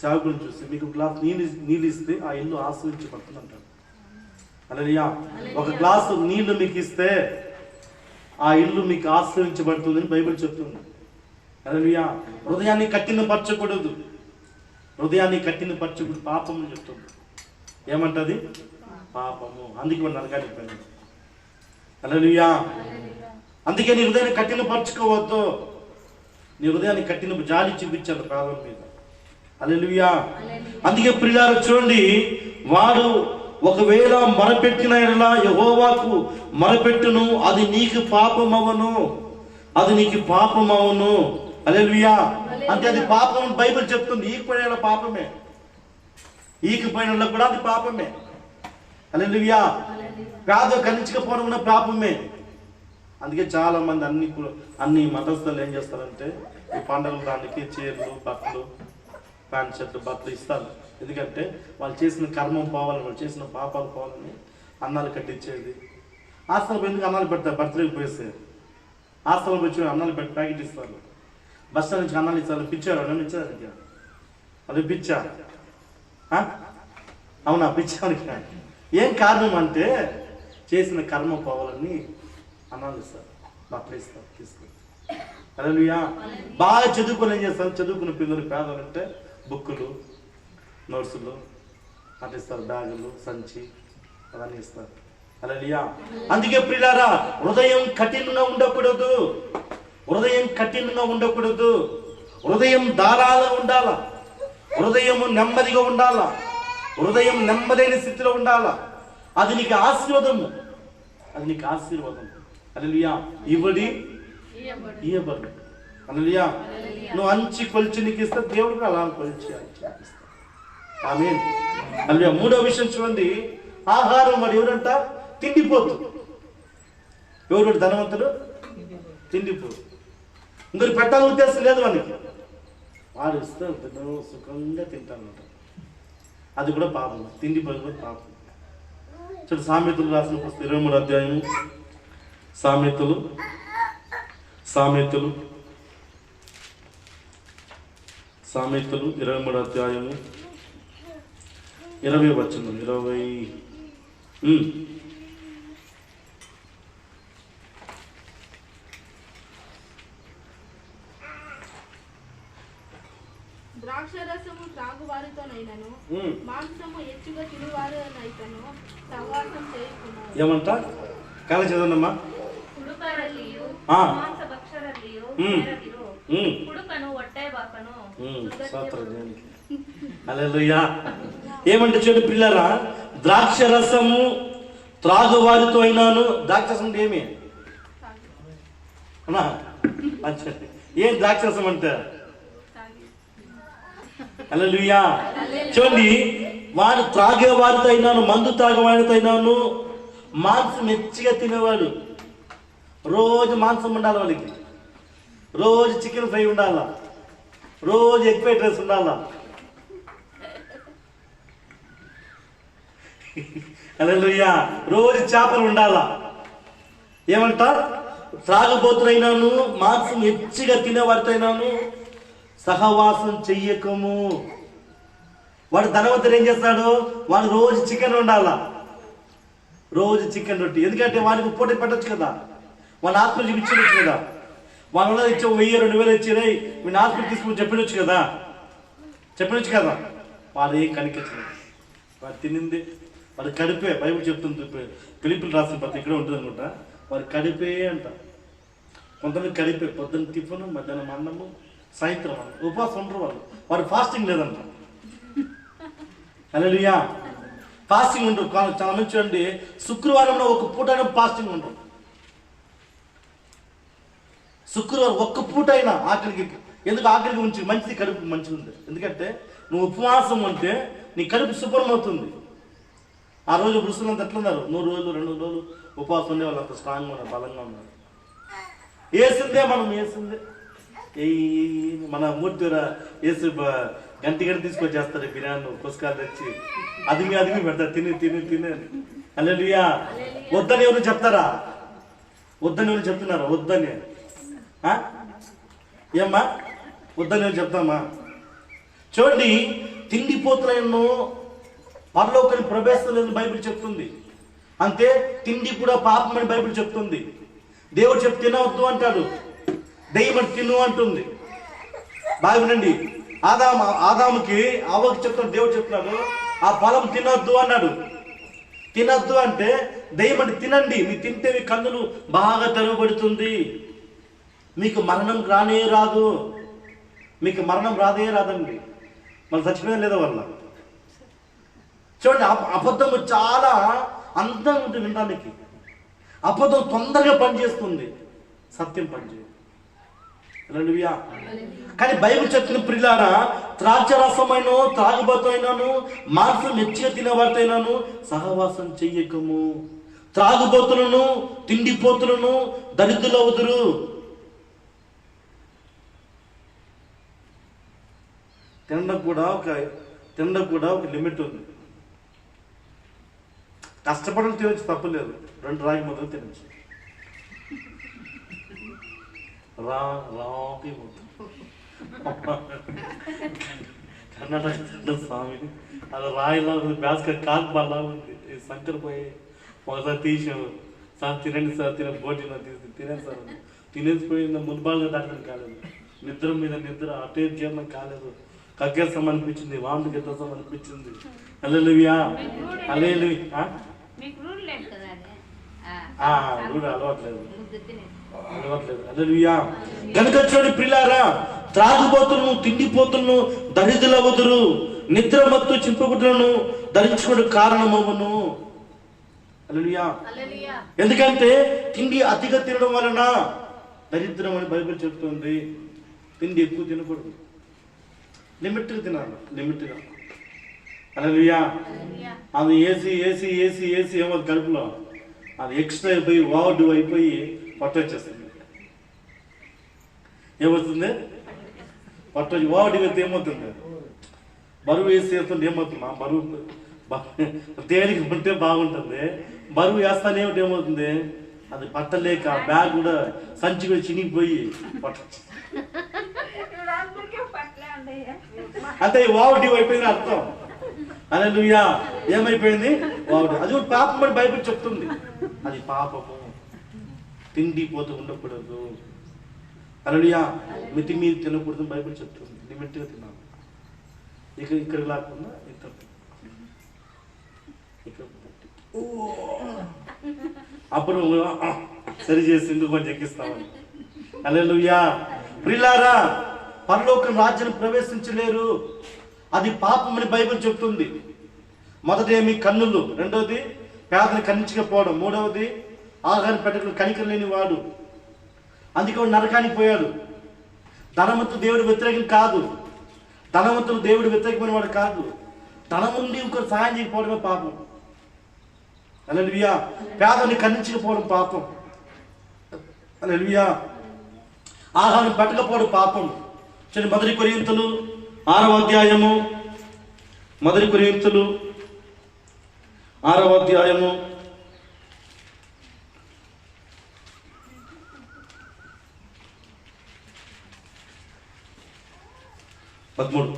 సేవకులను చూసి, మీకు గ్లాస్ నీళ్ళు ఇస్తే ఆ ఇల్లు ఆశీర్వించబడుతుంది అంటాడు. హల్లెలూయా. ఒక గ్లాసు నీళ్లు మీకు ఇస్తే ఆ ఇల్లు మీకు ఆశ్రయించబడుతుందని బైబిల్ చెప్తుంది. హల్లెలూయా. హృదయాన్ని కఠినపరచకూడదు. పాపం అని చెప్తుంది. ఏమంటది? పాపము. అందుకే వాడు నరకానికి పోయినాడు. హల్లెలూయా. అందుకే నీ హృదయాన్ని కఠినపరచుకోవద్దు. నీ హృదయాన్ని జాలి చూపించాలి ప్రాణం మీద. హల్లెలూయా. అందుకే ప్రియులారా చూడండి, వాడు ఒకవేళ మొరపెట్టిన యెడల యెహోవాకు మొరపెట్టును, అది నీకు పాపమవును. హల్లెలూయా. అంటే అది పాపం బైబిల్ చెప్తుంది. ఈకపోయిన పాపమే, ఈకపోయిన కూడా అది పాపమే. హల్లెలూయా. పేద కనించకపోవడం పాపమే. అందుకే చాలా మంది అన్ని మతస్థులు ఏం చేస్తారంటే, ఈ పండుగల దానికి చీరలు, బట్టలు, ప్యాంట్ షర్ట్లు, బట్టలు ఇస్తారు. ఎందుకంటే వాళ్ళు చేసిన కర్మం పోవాలని, వాళ్ళు చేసిన పాపాలు పోవాలని అన్నాలు కట్టించేది. హాస్టల్ ఎందుకు అన్నాలు పెడతారు? బర్త్డేకి పోయేస్తే హాస్టల్ వచ్చి అన్నాలు పెట్టి ప్యాకెట్ ఇస్తారు. బస్ స్టాండ్ నుంచి అన్నాలు ఇస్తారు. పిచ్చారు అన్నం ఇచ్చారు. అది పిచ్చా? అవునా? పిచ్చానికి ఏం కారణం అంటే చేసిన కర్మ పోవాలని అన్నాలు ఇస్తారు, బట్టలు ఇస్తారు, తీసుకొని. హల్లెలూయా. బాగా చదువుకొని ఏం చేస్తారు? చదువుకున్న పిల్లలు పేదలంటే బుక్కులు, నోట్సులు అట్లా ఇస్తారు, బ్యాగులు, సంచి అవన్నీ ఇస్తారు. హల్లెలూయా. అందుకే ప్రియులారా, హృదయం కఠినంగా ఉండకూడదు. హృదయం ధారాళంగా ఉండాలా. హృదయం నెమ్మదిగా ఉండాలా. హృదయం నెమ్మదైన స్థితిలో ఉండాలా. అది నీకు ఆశీర్వాదము. హల్లెలూయా. ఇవ్వబడు. హల్లెలూయా. నువ్వు అంచి కొలిచి నీకు ఇస్తే దేవుడికి అలా కొలిచి ఇస్తాడు. ఆమేన్. హల్లెలూయా. మూడో విషయం చూడండి, ఆహారం. వాడు ఎవరంట? తిండిపోతు. ఎవరు ధనవంతుడు? తిండిపోతు. ఇంకొకరు పెట్టాలని ఉద్దేశం లేదు వానికి. వాడు ఇస్తే సుఖంగా తింటానంట. అది కూడా పాపం. తిండిపోతు కూడా పాపం. చూడు, సామెతలు రాసిన పుస్తకం 23వ అధ్యాయము. సామెతలు 23వ అధ్యాయము 20వ వచనం. 20 ద్రాక్షరసము త్రాగువారితోనైనను మాంసము ఎచ్చుగా తినువారినైతను సహవాసం చేయకును. ఏమంట? కాల చదవమ్మా. హల్లెలూయా. ఏమంటే చూడు పిల్లరా, ద్రాక్ష రసము త్రాగువారితో అయినాను. ద్రాక్షరసం అంటే ఏమి? ఏం ద్రాక్షరసం అంటే? హల్లెలూయా. చూడండి, వాడు త్రాగేవాడితో అయినాను, మందు తాగేవాడితో అయినాను, మాంసం మెచ్చిగా తినేవాడు. రోజు మాంసం ఉండాలి వాడికి, రోజు చికెన్ ఫ్రై ఉండాలా, రోజు ఎగ్ ఫ్రైడ్ రైస్ ఉండాలా. హల్లెలూయా. రోజు చేపలు ఉండాలా. ఏమంట? త్రాగుబోతులైనాను, మాంసం హెచ్చుగా తినేవాడితోనైనాను సహవాసం చెయ్యకము. వాడు ధనవంతుడు ఏం చేస్తాడు? వాడు రోజు చికెన్ ఉండాలా, రోజు చికెన్ రొట్టి. ఎందుకంటే వాడికి పూట పెట్టచ్చు కదా, వాడిని హాస్పిటల్ చూపించవచ్చు కదా, వాళ్ళ ఇచ్చే 1000-2000 ఇచ్చారే మీ హాస్పిటల్ తీసుకుని చెప్పినొచ్చు కదా. వాడు ఏం కనిపించలేదు. వాడు తినింది వాడు కడిపే. బైబిల్ చెప్తుంది, ఫిలిప్పీలు రాసిన పత్రిక ఇక్కడ ఉంటుంది అనుకుంటా. వాడు కడిపే అంట. కొంతమంది కడిపే, పొద్దున్న టిఫిన్, మధ్యాహ్నం అన్నము, సాయంత్రం అన్నం. ఉపవాసం ఉండరు వాడు ఫాస్టింగ్ లేదంట. హల్లెలూయా. ఫాస్టింగ్ ఉండరు. చాలా మంది చూడండి, శుక్రవారంలో ఒక పూట ఫాస్టింగ్ ఉండరు. శుక్రవారం ఒక్క పూట అయినా ఆకలికి. ఎందుకు ఆకలికి ఉంచి? మంచిది, కడుపు మంచిగా ఉంది. ఎందుకంటే నువ్వు ఉపవాసం ఉంటే నీ కడుపు శుభ్రం అవుతుంది. ఆ రోజు పురుషులంత ఎట్లున్నారు? 100 రోజులు 2 రోజులు ఉపవాసం ఉండే వాళ్ళు అంత స్ట్రాంగ్గా ఉన్నారు, బలంగా ఉన్నారు. వేసిందే మన మూర్తి వేసి గంటి తీసుకొచ్చేస్తారు బిర్యానీ పుస్తకాలు తెచ్చి అదిమి పెడతారు. తిని హల్లెలూయా. వద్దని ఎవరు చెప్తారా? వద్దని ఎవరు చెప్తున్నారా? వద్దని ఏమ్మా? వద్దని ఎవరు చెప్తామా? చూడండి, తిండిపోతులను పరలోకానికి ప్రవేశం లేదని బైబిల్ చెప్తుంది. అంతే, తిండి కూడా పాపం అని బైబిల్ చెప్తుంది. దేవుడు చెప్పి తినవద్దు అంటాడు, దెయ్యం తిను అంటుంది. బాగా వినండి, ఆదాముకి అవ్వకి చెప్తాడు, దేవుడు చెప్తున్నాడు ఆ ఫలం తినొద్దు అన్నాడు. తినొద్దు అంటే దెయ్యం తినండి, నీ తింటే మీ కన్నులు బాగా తెరవబడుతుంది, మీకు మరణం రానే రాదు. మీకు మరణం రాదండి. మళ్ళీ చచ్చిపోయిన లేదా వల్ల. చూడండి, అబద్ధము చాలా అందంగా ఉంటుంది వినడానికి. అబద్ధం తొందరగా పనిచేస్తుంది, సత్యం పనిచేయదు. హల్లెలూయా. కానీ బైబిల్ చెప్పిన ప్రియులారా, ద్రాక్షరసమైన త్రాగుబోతులైనాను, మాంసం హెచ్చుగా తినేవారితోనైనాను సహవాసం చెయ్యకము. త్రాగుబోతులను, తిండిపోతులను దరిద్రులవుదురు. తినడం కూడా ఒక లిమిట్ ఉంది. కష్టపడలు తినచ్చు, తప్పలేదు. 2 రాగి ముద్దలు తినచ్చు. రాగి ముద్ద కర్ణాటక స్వామి, అది రాయిలా ఉంది, బ్యాస్కెట్ కాకు బాగా ఉంది. సంకర పోయి ఒకసారి తీసాము, సార్ తినండి సార్, బోటిలో తినేది సార్. తినేసిపోయింది, మున్బాగా దాటడం కాలేదు, నిద్ర మీద నిద్ర, అటే జీర్ణం కాలేదు, కగ్గేస్తాం అనిపించింది, వాంతికి ఎత్తాం అనిపించింది. హల్లెలూయా. హల్లెలూయా. అలవాట్లేదు. హల్లెలూయా. కనుక చూడండి ప్రియులారా, త్రాగుబోతులను, తిండిపోతులను దరిద్రులవుదురు, నిద్రమత్తు చింపగుడ్లను ధరించుకునే కారణమవును. హల్లెలూయా. ఎందుకంటే తిండి అతిగా తినడం వలన దరిద్రం అని బైబిల్ చెప్తుంది. తిండి ఎక్కువ తినకూడదు, లిమిట్గా తినాలి, లిమిట్గా. హల్లెలూయా. అది ఏసీ ఏమో కడుపులో అది ఎక్స్ట్రా అయిపోయి వాడు అయిపోయి పొట్ట వచ్చేస్తుంది. ఏమవుతుంది? పొట్ట వాడు అయితే ఏమవుతుంది? బరువు వేస్తుంటే ఏమవుతుంది? బరువు తేలిక ఉంటే బాగుంటుంది, బరువు వేస్తానేమిటి ఏమవుతుంది? అది పట్టలేక బ్యాగ్ కూడా సంచి కూడా చినిగిపోయి పొట్ట అంటే వావుడి అయిపోయింది అర్థం. హల్లెలూయా. ఏమైపోయింది? వావుడి. అది కూడా పాపం అని బైబిల్ చెప్తుంది. అది పాపము, తిండిపోతూ ఉండకూడదు. హల్లెలూయా. మితి మీద తినకూడదు బైబిల్ చెప్తుంది, లిమిట్గా తినాలి. ఇక్కడ లేకుండా అప్పుడు సరి చేసి ఇందుకు కొంచెం ఎక్కిస్తామని. హల్లెలూయా. ప్రియులారా, పరలోకం రాజ్యాన్ని ప్రవేశించలేరు, అది పాపం అని బైబిల్ చెప్తుంది. మొదటి ఏమి? కన్నులు. రెండవది పేదని కనించకపోవడం. మూడవది ఆహారం పెట్టకుండా కనికరం లేని వాడు, అందుకే వాడు నరకానికి పోయాడు. ధనవంతుడు దేవుడు వ్యతిరేకం కాదు, ధనవంతుడు దేవుడు వ్యతిరేకమైన వాడు కాదు. ధనం ఉండి ఇంకొక సహాయం చేయకపోవడమే పాపం. హల్లెలూయా. పేదని కనించకపోవడం పాపం. హల్లెలూయా. ఆహారం పెట్టకపోవడం పాపం. చూడండి, మొదటి కొరింథీయులు 6వ అధ్యాయము, మొదటి కొరింథీయులు 6వ అధ్యాయము 13.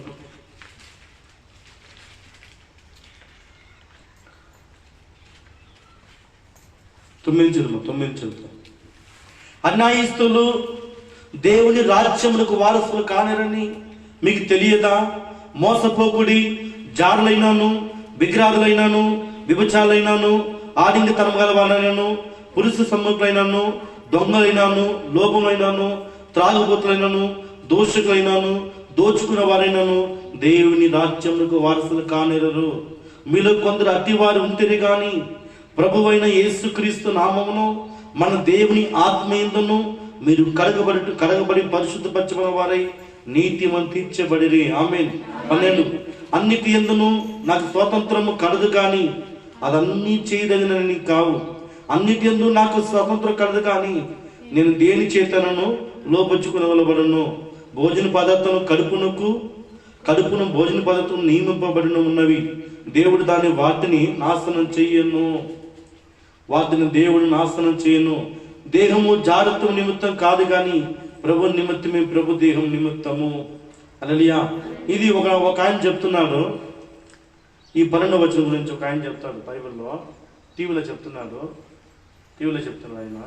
అన్యాయస్తులు దేవుని రాజ్యములకు వారసులు కానిరని మీకు తెలియదా? మోసపోకుడి, జారులైనాను, విగ్రహాలైనాను, విభచాలైనాను, ఆడింగతనం గల వాళ్ళైనాను, పురుష సమ్ముఖులైనాను, దొంగలైనాను, లోపమైనాను, త్రాగుబోతులైనాను, దోషకులైనాను, దోచుకున్న వారైనాను దేవుని రాజ్యములకు వారసులు కానేరరు. మీలో కొందరు అట్టివారు ఉంటేనే గాని ప్రభువైన యేసుక్రీస్తు నామమును మన దేవుని ఆత్మయందును మీరు కడగబడి పరిశుద్ధపరచబడిన వారై నీతిమంతులు తీర్చబడిరి. ఆమేన్. 12. అన్నిటి యందును నాకు స్వాతంత్రము కలదు కానీ అదన్నీ చేయదగినని కావు. అన్నిటి యందు నాకు స్వాతంత్రం కలదు కానీ నేను దేని చేతనను లోపరుచుకునవలబడను. భోజన పదార్థం కడుపును భోజన పదార్థం నియమింపబడిన ఉన్నవి. దేవుడు వాటిని నాశనం చెయ్యను. దేవుడు నాశనం చేయను. దేహము జాగ్రత్త నిమిత్తం కాదు కానీ ప్రభు నిమిత్తమే, ప్రభు దేహం నిమిత్తము. హల్లెలూయా. ఇది ఒక ఆయన చెప్తున్నాడు. ఈ 12వ వచనం గురించి ఒక ఆయన చెప్తాడు బైబిల్లో. టీవీలో చెప్తున్నాడు ఆయన.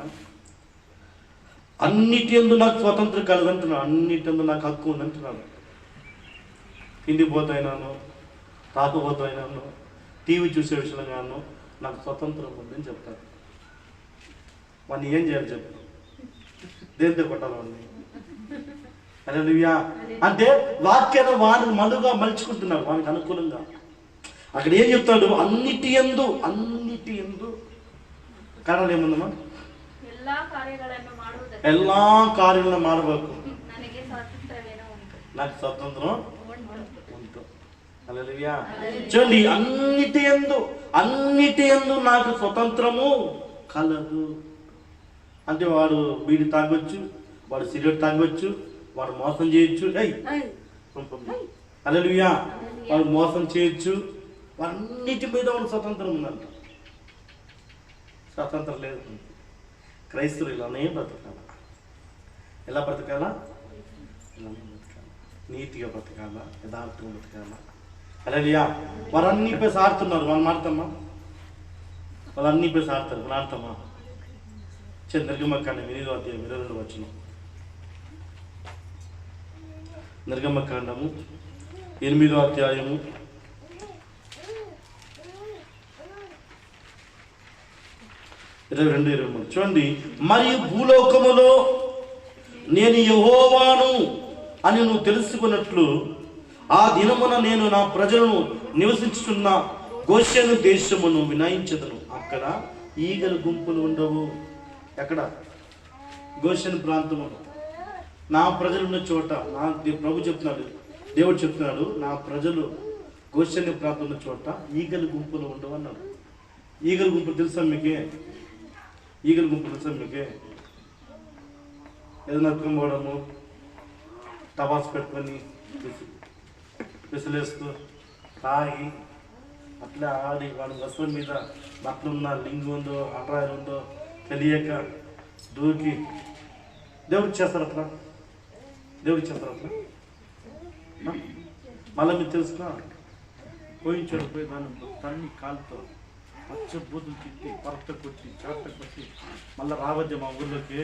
అన్నిటి యందు నాకు స్వతంత్రం కలదంటున్నాడు. అన్నిటి యందు నాకు హక్కు ఉందంటున్నాడు. తిండిపోతాయినాను, తాకపోతాయినాను, టీవీ చూసే విషయంగాను నాకు స్వతంత్రం ఉందని చెప్తాడు. వాడిని ఏం చేయాలి చెప్పు? దేంతో కొట్టాలి వాడిని? హల్లెలూయా. అంటే వాక్యాన్ని వాడిని మలుగా మలుచుకుంటున్నాడు వానికి అనుకూలంగా. అక్కడ ఏం చెప్తాడు? అన్నిటి యందు కారణాలు ఏముందమ్మా? ಎಲ್ಲಾ ಕಾರ್ಯಗಳನ್ನು ಮಾಡಬೇಕು. నాకు స్వతంత్రం ఉంటు. హల్లెలూయా. చూడండి, అన్నిటి యందు నాకు స్వతంత్రము కలదు. అంటే వాడు బీడి తాగొచ్చు, వాడు సిగరెట్ తాగొచ్చు, వాడు మోసం చేయొచ్చు. హల్లెలూయా. వాడు మోసం చేయొచ్చు. అన్నిటి మీద వాడు స్వతంత్రం ఉందంట. స్వతంత్రం లేదు. క్రైస్తవులు ఇలానే బ్రతకాల. ఎలా బ్రతకాలా? ఇలానే బ్రతకాల. నీతిగా బ్రతకాల, యథార్థంగా బ్రతకాల. హల్లెలూయా. వారు అన్ని పేసి ఆడుతున్నారు. వాళ్ళు మాడతామా? వాళ్ళు అన్ని పేసి ఆడతారు. వాళ్ళు ఆడతామా? నిర్గమకాండం 8వ అధ్యాయం 22వ వచనం. నిర్గమకాండము 8వ అధ్యాయము 22-23 చూడండి. మరియు భూలోకములో నేను యెహోవాను అని నువ్వు తెలుసుకున్నట్లు ఆ దినమున నేను నా ప్రజలను నివసించుతున్న గోషెను దేశమును వినాయించదను. అక్కడ ఈగల గుంపులు ఉండవు. ఎక్కడ? గోషెను ప్రాంతము. నా ప్రజలు ఉన్న చోట ప్రభు చెప్తున్నాడు, దేవుడు చెప్తున్నాడు, నా ప్రజలు గోషెను ప్రాంతం ఉన్న చోట ఈగల గుంపులు ఉండవు అన్నాడు. ఈగల గుంపులు తెలుసా మీకే? ఏదైనా పోవడము, టపాస్ పెట్టుకొని విసిలేస్తూ తాగి అట్లా ఆడి వాడి వస్త్రం మీద బట్టలు ఉన్న లింగు ఉందో అండ్రాయిలు ఉందో తెలియక దూకి దేవుడికి చేస్తారు అట్లా. మళ్ళీ మీరు తెలుసుకున్నా పోయించాడు. పోయి దాన్ని తన్ని కాలుతో పచ్చ బూతులు తిట్టి పరట కొట్టి చాట కొట్టి మళ్ళీ రావద్దు మా ఊళ్ళోకి,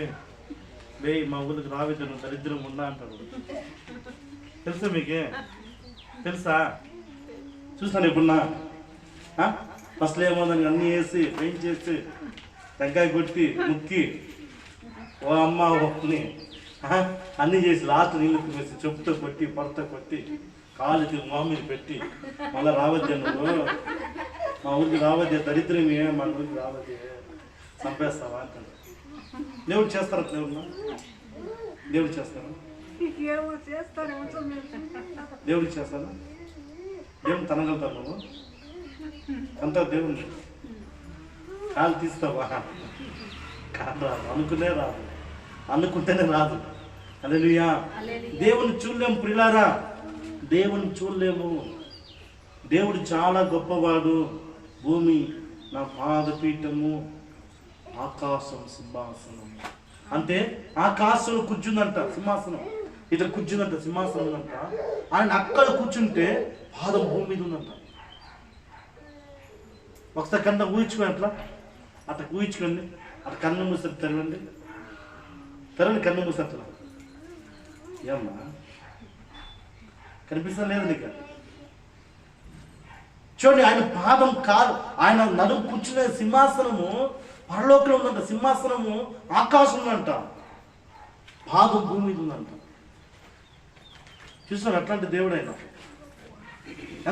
మా ఊళ్ళకి రావద్దు, నువ్వు దరిద్రం ఉన్నా అంటారు. తెలుసా మీకే? తెలుసా? చూస్తాను ఎప్పుడున్నా ఫస్ట్లో ఏమో దానికి అన్నీ వేసి పెయింట్ చేసి టెంకాయ కొట్టి ముక్కి ఓ అమ్మ ఒక్కని అన్నీ చేసి లాస్ట్ నీళ్ళు వేసి చెప్పుతో కొట్టి పరట కొట్టి కాలుకి మీద పెట్టి మళ్ళీ రావద్దే, నువ్వు మా ఊరికి రావద్దే, దరిద్రమే మన ఊరికి రావద్దే, చంపేస్తావా అంటాడు. దేవుడు చేస్తారా? దేవుడు చేస్తారా? దేవుడికి చేస్తారా? దేవుడు తనగలుగుతావు నువ్వు? అంతా దేవుడు కాలు తీస్తావా? కాదు, రాదు. అనుకుంటేనే రాదు. హల్లెలూయా. దేవుని చూడలేము ప్రియులారా, దేవుని చూడలేము. దేవుడు చాలా గొప్పవాడు. భూమి నా పాదపీఠము ఆకాశం సింహాసనం. అంటే ఆకాశంలో కూర్చుందంట సింహాసనం, ఇతను కూర్చుందంట సింహాసనం ఉందంట. ఆయన అక్కడ కూర్చుంటే పాదం భూమి మీద ఉందంట. ఒకసారి కన్నా ఊహించుకోండి, అట్లా ఊహించుకోండి. అట్లా కన్ను మూసారు, తెరవండి కన్ను మూసారు. అట్లా ఏమ్మా కనిపిస్తా లేదు నీకు? చూడండి, ఆయన పాదం కాదు, ఆయన నడుము కూర్చునే సింహాసనము పరలోకంలో ఉందంట. సింహాసనము ఆకాశం ఉందంట, పాదం భూమి మీద ఉందంట. చూసారు అట్లాంటి దేవుడు ఆయన,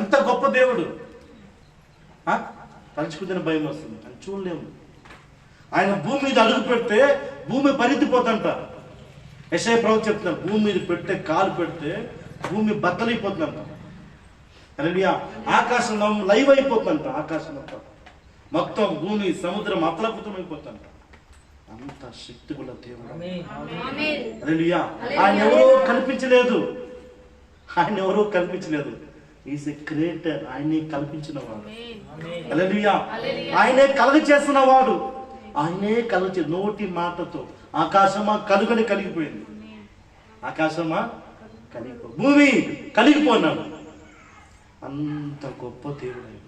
ఎంత గొప్ప దేవుడు. తలుచుకుంటే భయం వస్తుంది, అని చూడలేము. ఆయన భూమి మీద అడుగు పెడితే భూమి పరిగెత్తిపోతుంట. యెషయా ప్రభువు చెప్తున్నారు, భూమి మీద పెట్టే కాలు పెడితే భూమి బద్దలైపోతుందంట. హల్లెలూయా. ఆకాశంలో లైవ్ అయిపోతుందంట, ఆకాశం అంతా మొత్తం భూమి సముద్రం అతలకుతం అయిపోతుందంట. అంత శక్తి గల దేవుడు. హల్లెలూయా. ఆయన ఎవరో కల్పించలేదు, ఈజ్ ఎ క్రియేటర్. ఆయనే కల్పించిన వాడు. హల్లెలూయా. ఆయనే కలుగ చేస్తున్న వాడు, ఆయనే కలుగ నోటి మాటతో ఆకాశమా కలుగని కలిగిపోయింది, ఆకాశమా కలిగిపో, భూమి కలిగిపోన్నాడు. అంత గొప్ప దేవుడు ఆయన.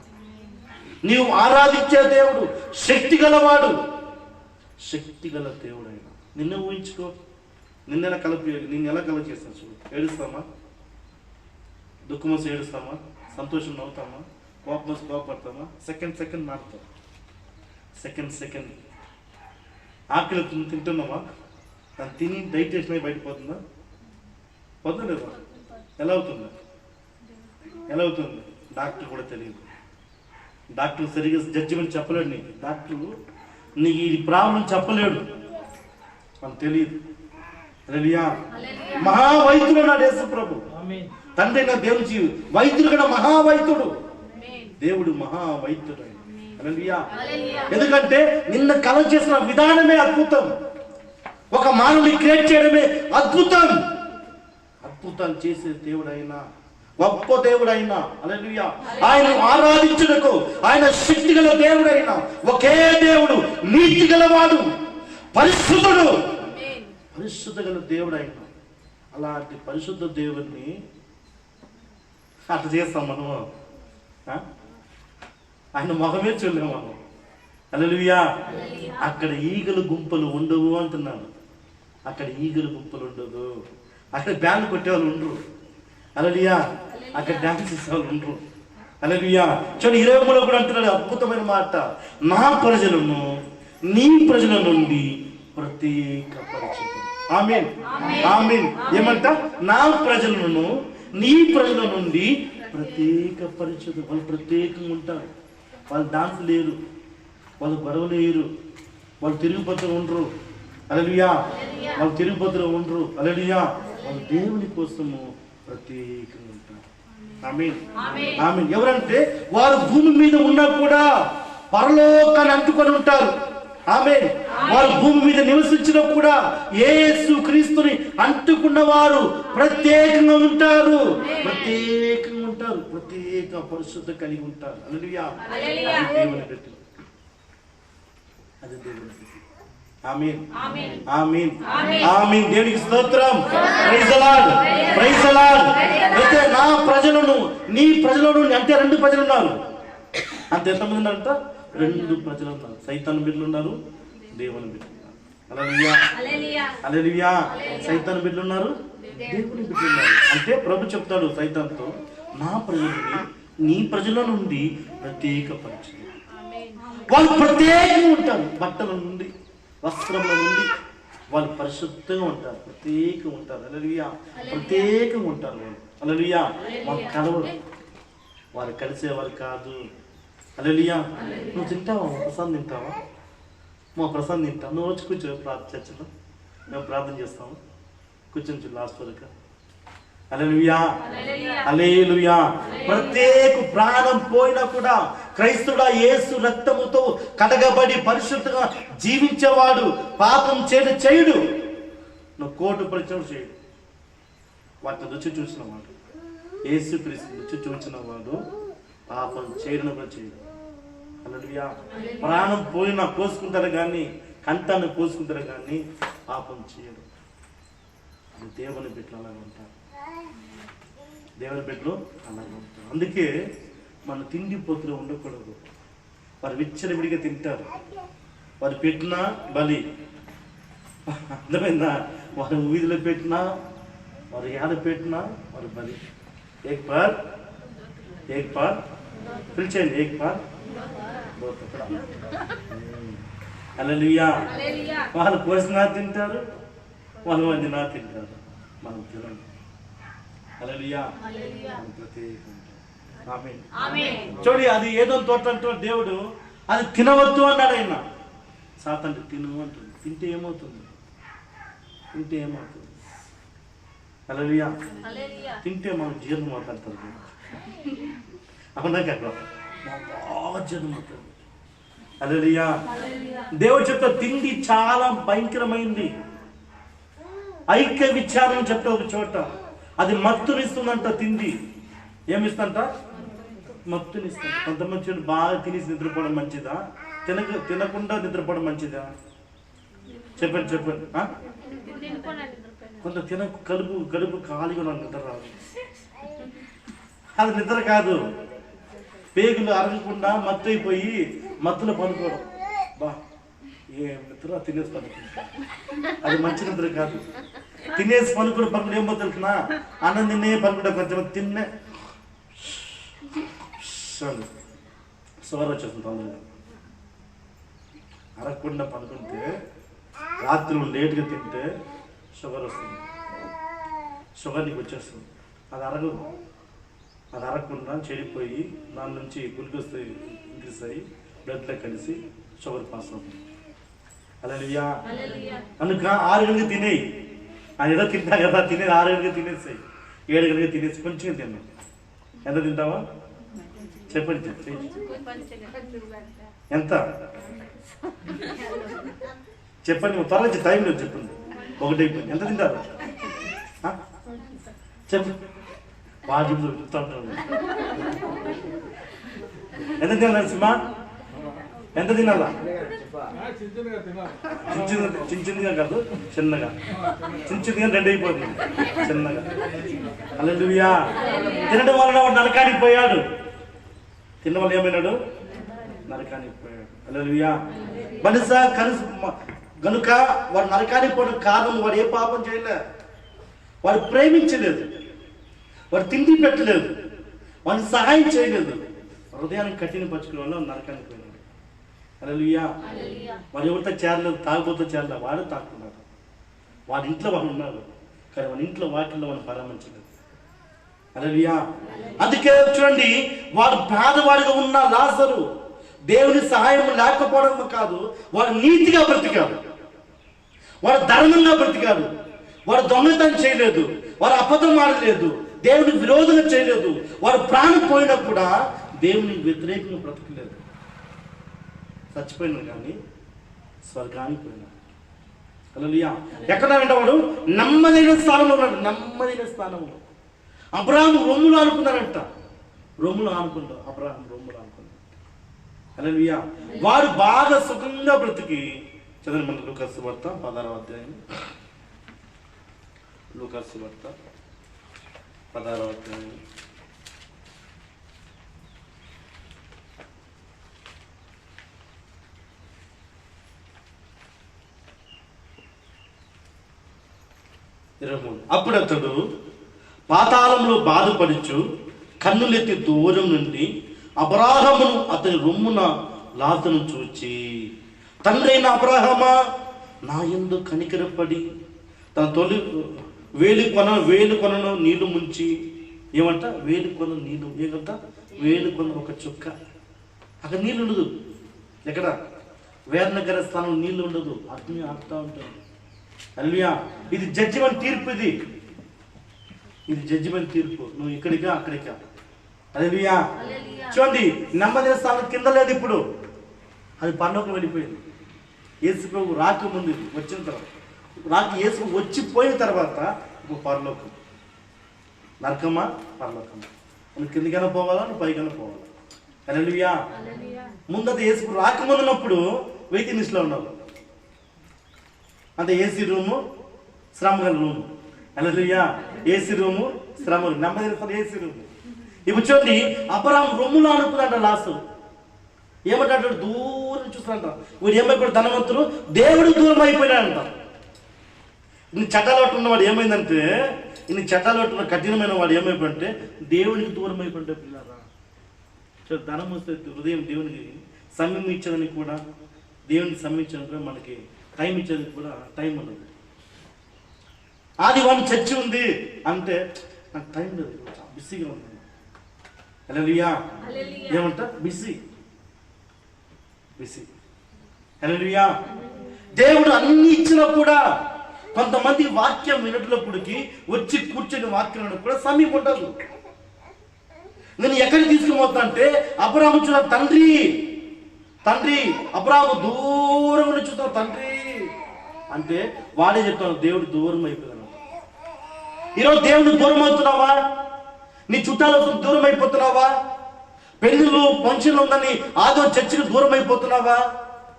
నీవు ఆరాధించే దేవుడు శక్తి గలవాడు, శక్తి గల దేవుడు ఆయన. నిన్న ఊహించుకో, నిన్న ఎలా కలుగ చేస్తాను చూడు. ఏడుస్తామా? దుఃఖం వస్తే ఏడుస్తామా? సంతోషం నవ్వుతామా? కోపం వస్తే కోపడతామా? సెకండ్ మారుతాం. సెకండ్ ఆకలి తింటున్నామా? దాన్ని తిని డైజెషన్ అయి బయటపోతుందా? పోతుందా లేదా? ఎలా అవుతుంది? డాక్టర్ కూడా తెలియదు. డాక్టర్ సరిగ్గా జడ్జిమెంట్ చెప్పలేడు నీకు. డాక్టర్ నీకు ఈ ప్రాబ్లం చెప్పలేడు, మనకు తెలియదు. మహావైద్యుడు అన్నాడు యేసు ప్రభు. తండ్రి నా దేవుడు జీవి వైద్యుడు కూడా మహావైద్యుడు, దేవుడు మహావైద్యుడు. ఎందుకంటే నిన్న కలం చేసిన విధానమే అద్భుతం. ఒక మానవుని క్రియేట్ చేయడమే అద్భుతం. అద్భుతాలు చేసే దేవుడైనా, గొప్ప దేవుడైనా, హల్లెలూయా, ఆయన ఆరాధించుటకు ఆయన శక్తి గల దేవుడైనా ఒకే దేవుడు, నీతి గలవాడు, పరిశుద్ధుడు, పరిశుద్ధ గల దేవుడైనా. అలాంటి పరిశుద్ధ దేవుడిని అట్లా చేస్తాం మనము. ఆయన మొహమే చూడలేము మనం. హల్లెలూయా. అక్కడ ఈగల గుంపలు ఉండవు అంటున్నాడు. అక్కడ ఈగల గుంపలు ఉండదు. అక్కడ బ్యాండ్ కొట్టేవాళ్ళు ఉండరు. హల్లెలూయా. అక్కడ డాన్స్ చేసేవాళ్ళు ఉండరు. హల్లెలూయా. చూడండి 23లో కూడా అంటున్నాడు అద్భుతమైన మాట, నా ప్రజలను నీ ప్రజల నుండి ప్రత్యేకపరచును. ఆమేన్, ఆమేన్. ఏమంట? నా ప్రజలను నీ ప్రజల నుండి ప్రత్యేకపరచును. వాళ్ళు ప్రత్యేకంగా ఉంటారు. వాళ్ళు డాన్స్ లేరు, వాళ్ళు గొడవ లేరు, వాళ్ళు తిరుగుబద్దులు ఉండరు. హల్లెలూయా. వాళ్ళు తిరుగుబద్దులు ఉండరు. హల్లెలూయా. వాళ్ళు దేవుని కోసము ప్రత్యేకంగా ఉంటారు. ఆమేన్, ఆమేన్. ఎవరంటే వారు భూమి మీద ఉన్నా కూడా పరలోకాన్ని అంటుకొని ఉంటారు. ఆమేన్. వారు భూమి మీద నివసించినా కూడా యేసు క్రీస్తుని అంటుకున్న వారు ప్రత్యేకంగా ఉంటారు, ప్రత్యేక పరిశుద్ధ కలిగి ఉంటారు. హల్లెలూయా. దేవుని బిడ్డలు, అది దేవుని బిడ్డలు. ఆమేన్, ఆమేన్, ఆమేన్. దేవునికి స్తోత్రం. Praise the Lord, praise the Lord. అయితే నా ప్రజలను నీ ప్రజలను అంటే 2 ప్రజలు ఉన్నారు. అంతే ఎంతమంది ఉన్నారంట? 2 ప్రజలు ఉన్నారు. సైతాను బిడ్డలు ఉన్నారు, దేవుని బిడ్డలు ఉన్నారు. హల్లెలూయా, హల్లెలూయా. సైతాను బిడ్డలు ఉన్నారు, దేవుని బిడ్డలు ఉన్నారు. అంటే ప్రభు చెప్తాడు సైతాన్తో, నా ప్రజలని నీ ప్రజల నుండి ప్రత్యేకపరచు. వాళ్ళు ప్రత్యేకంగా ఉంటారు. బట్టల నుండి, వస్త్రముల నుండి వాళ్ళు పరిశుద్ధంగా ఉంటారు, ప్రత్యేకంగా ఉంటారు. హల్లెలూయా. ప్రత్యేకంగా ఉంటారు వాళ్ళు. హల్లెలూయా. వాళ్ళు కలవరు, వారు కలిసేవారు కాదు. హల్లెలూయా. నువ్వు తింటావా? ప్రసాదం తింటావా? మా ప్రసాదం తింటావు. నువ్వు వచ్చి కూర్చో చర్చలో, మేము ప్రార్థన చేస్తాము. కూర్చొని లాస్ట్ వరకు. హల్లెలూయా, హల్లెలూయా. ప్రత్యేక ప్రాణం పోయినా కూడా క్రైస్తవుడా యేసు రక్తముతో కడగబడి పరిశుద్ధంగా జీవించేవాడు పాపం చేయడు. నువ్వు కోటు పరిచయం చేయడు. వాటిని రుచి చూసిన వాడు, యేసు క్రీస్తు రుచి చూసిన వాడు పాపం చేయడం కూడా చేయడు. హల్లెలూయా. ప్రాణం పోయినా పోసుకుంటారు కానీ, కంఠాన్ని పోసుకుంటారు కానీ పాపం చేయరు. అది దేవుని బిడ్డలు అలాగే ఉంటారు. దేవుని బిడ్డలు అలాగే ఉంటారు. అందుకే మన తిండి పోతులు ఉండకూడదు. వారు విచ్చలవిడిగా తింటారు. వారు పెట్టినా బలి. అర్థమైందా? వారు వీధిలో పెట్టినా, వారు ఏడ పెట్టినా వారు బలి. ఏక్ పార్ పిలిచేయండి. ఏక్ పార్ హల్లెలూయా. వాళ్ళు కోసినా తింటారు, వాళ్ళు వండినా తింటారు. మనం తినండి. హల్లెలూయా. చూడండి, అది ఏదో తోట అంటూ దేవుడు అది తినవద్దు అన్నాడు. ఆయన సాతాను తిను అంటుంది. తింటే ఏమవుతుంది? హల్లెలూయా. తింటే మనం జీర్ణం అవుతారు. అవునా కదా? బాగా జీర్ణం అవుతుంది. హల్లెలూయా. దేవుడు చెప్తా తిండి చాలా భయంకరమైంది. ఐక్య విచారం చెప్తా ఒక చోట అది మత్తునిస్తుందంట. తిండి ఏమిస్తుందంట? మత్తునిస్తుంది. కొంతమంది చూడండి, బాగా తినేసి నిద్రపోవడం మంచిదా, తినకుండా నిద్రపోవడం మంచిదా? చెప్పండి. కొంత కడుపు ఖాళీగా నిద్ర రాదు. అది నిద్ర కాదు. పేగులు అరగకుండా మత్తు అయిపోయి మత్తులో పనుకోవడం. బా ఏ నిద్ర తినేసి పనుకుంటా, అది మంచి నిద్ర కాదు. తినేసి పనుకుడు ఏమో తెలుసునా? అన్నం తినే పనుకుంటా, కొంచెం తిన్నే షుగర్ వచ్చేస్తుంది తొందరగా. అరగకుండా పనుకుంటే, రాత్రులు లేట్గా తింటే షుగర్ వస్తుంది. షుగర్ నీకు వచ్చేస్తుంది. అది అరగదు. అది అరగకుండా చెడిపోయి దాని నుంచి గ్లూకోజ్ ఇంక్రీస్ అయ్యి బ్లడ్లో కలిసి షుగర్ పాస్ అవుతుంది. హల్లెలూయా. కనుక 6 గంటలకు తినేయి. అది ఏదో తింటా కదా, తినేది 6 గంటలకు తినేసాయి. 7 గంటలకు తినేసి కొంచెం తిన్నాయి. ఎంత తింటావా? చెప్పండి. ఎంత చెప్పండి, త్వరగా టైం లేదు. చెప్పండి. 1 అయిపోయింది. ఎంత తింటారు? చెప్పండి. బాగా చెప్తా ఉంటాను. ఎంత తినాలి నరసింహ? ఎంత తినాలా? చిన్నగా కాదు, చిన్నగా. చిన్నగా 2 అయిపోతుంది. చిన్నగా. హల్లెలూయా. తినడం వలన వాడు నరకానికి పోయాడు. తిన్న వల్ల ఏమైనాడు? నరకానికి పోయాడు. హల్లెలూయా. మనిషి కనుక వాడు నరకానికి పోవడం కారణం వాడు ఏ పాపం చేయలే. వాడు ప్రేమించలేదు, వాడు తిండి పెట్టలేదు, వాడిని సహాయం చేయలేదు. హృదయాన్ని కఠినపరచుకునే వల్ల నరకానికి పోయినాడు. హల్లెలూయా. వాడు ఎవరితో చేరలేదు, తాగుబోతో చేరలేదు. వాడు తాకున్నాడు. వాడి ఇంట్లో వాడు ఉన్నాడు, కానీ వాడి ఇంట్లో వాటిల్లో వాడిని పరామర్శలేదు. హల్లెలూయా. అందుకే చూడండి, వాడు పేదవాడిగా ఉన్న లాజరు దేవుని సహాయం లేకపోవడం కాదు, వాడు నీతిగా బ్రతికాడు, వాడు ధర్మంగా బ్రతికాడు, వాడు దొంగతనం చేయలేదు, వాడు అబద్ధం ఆడలేదు, దేవునికి విరోధంగా చేయలేదు. వాడు ప్రాణం పోయినా కూడా దేవునికి వ్యతిరేకంగా బ్రతకలేదు. చచ్చిపోయినాడు కానీ స్వర్గానికి పోయినాడు. హల్లెలూయా. ఎక్కడ వాడు నెమ్మదైన స్థానంలో ఉన్నాడు. నెమ్మదైన స్థానంలో అబ్రాహాము రొమ్ములు ఆనుకున్నాడంట. రొమ్ములు ఆనుకుంటాడు. అబ్రాహాం రొమ్ములు ఆనుకున్నాడు. హల్లెలూయా. వాడు బాగా సుఖంగా బ్రతికి చదవండి. మన లూకాసు వార్త 16వ అధ్యాయం. లూకాసు వార్త 16వ అధ్యాయం. అప్పుడు అతడు పాతాళంలో బాధపడుచు కన్నులెత్తి దూరం నుండి అబ్రాహామును అతని రొమ్మున లాజరును చూచి, తండ్రైన అబ్రాహామా, నా యందు కనికరపడి తన తొలి వేలు కొనను నీళ్లు ముంచి, ఏమంట? వేలు కొన నీళ్లు, ఏమంట? వేలు కొన ఒక చుక్క. అక్కడ నీళ్ళు ఉండదు. ఎక్కడ? వేదనగర స్థానంలో నీళ్ళు ఉండదు. అగ్ని ఆపుతా ఉంటుంది. హల్లెలూయా. ఇది జడ్జిమెంట్ తీర్పు. ఇది జడ్జిమెంట్ తీర్పు. నువ్వు ఇక్కడికా అక్కడికా. హల్లెలూయా. చూడండి, నెమ్మది స్థానం కింద లేదు. ఇప్పుడు అది పరలోకం వెళ్ళిపోయింది. యేసు ప్రభు రాకముందు వచ్చిన తర్వాత, యేసు వచ్చిపోయిన తర్వాత ఇప్పుడు పరలోకం. నరకమా పరలోకమా? నువ్వు కిందికైనా పోవాలా, నువ్వు పైకైనా పోవాలా. హల్లెలూయా. ముందట యేసు రాకముందున్నప్పుడు వెయిటింగ్ లిస్ట్లో ఉన్నారు. అంటే ఏసీ రూము, శ్రమ గల రూము. హల్లెలూయా. ఏసీ రూము, శ్రమ నెమ్మది ఏసీ రూము. ఇప్పుడు చూడండి, అబ్రహాం రొమ్ములో అనుకున్నాడు లాస్ట్. ఏమంటాడు? దూరం చూస్తాడంట. వీడు ఏమైపోయాడు? ధనవంతుడు దేవుడు దూరం అయిపోయినాడంట. ఇన్ని చట్టాలు ఉన్నవాడు ఏమైందంటే, ఇన్ని చట్టాలు ఉన్న కఠినమైన వాడు ఏమైపోయింటే దేవునికి దూరం అయిపోయింటే పిల్లరా. ధనం వస్తే హృదయం దేవునికి సమయం ఇచ్చేదని కూడా, దేవునికి సమయం ఇచ్చేదని కూడా, మనకి టైం ఇచ్చేది కూడా టైం ఉండదు. ఆదివారం చర్చి ఉంది అంటే నాకు టైం లేదు, బిజీగా ఉంది. హల్లెలూయా. ఏమంట? బిజీ. హల్లెలూయా. దేవుడు అన్ని ఇచ్చినా కూడా కొంతమంది వాక్యం వినట్లప్పుడుకి వచ్చి కూర్చొని వాక్యం వినడం కూడా సమయం ఉండదు. నేను ఎక్కడికి తీసుకుపోతా అంటే, అబ్రాహాము చూడ తండ్రి అబ్రాహాము దూరం నుంచి చూస్తాను తండ్రి అంటే వాడే చెప్తాను దేవుడు దూరం అయిపోయాను. ఈరోజు దేవుడు దూరం అవుతున్నావా? నీ చుట్టాలకు దూరం అయిపోతున్నావా? పెళ్లిళ్ళు ఫంక్షన్లు ఉందని ఆదో చర్చికి దూరం అయిపోతున్నావా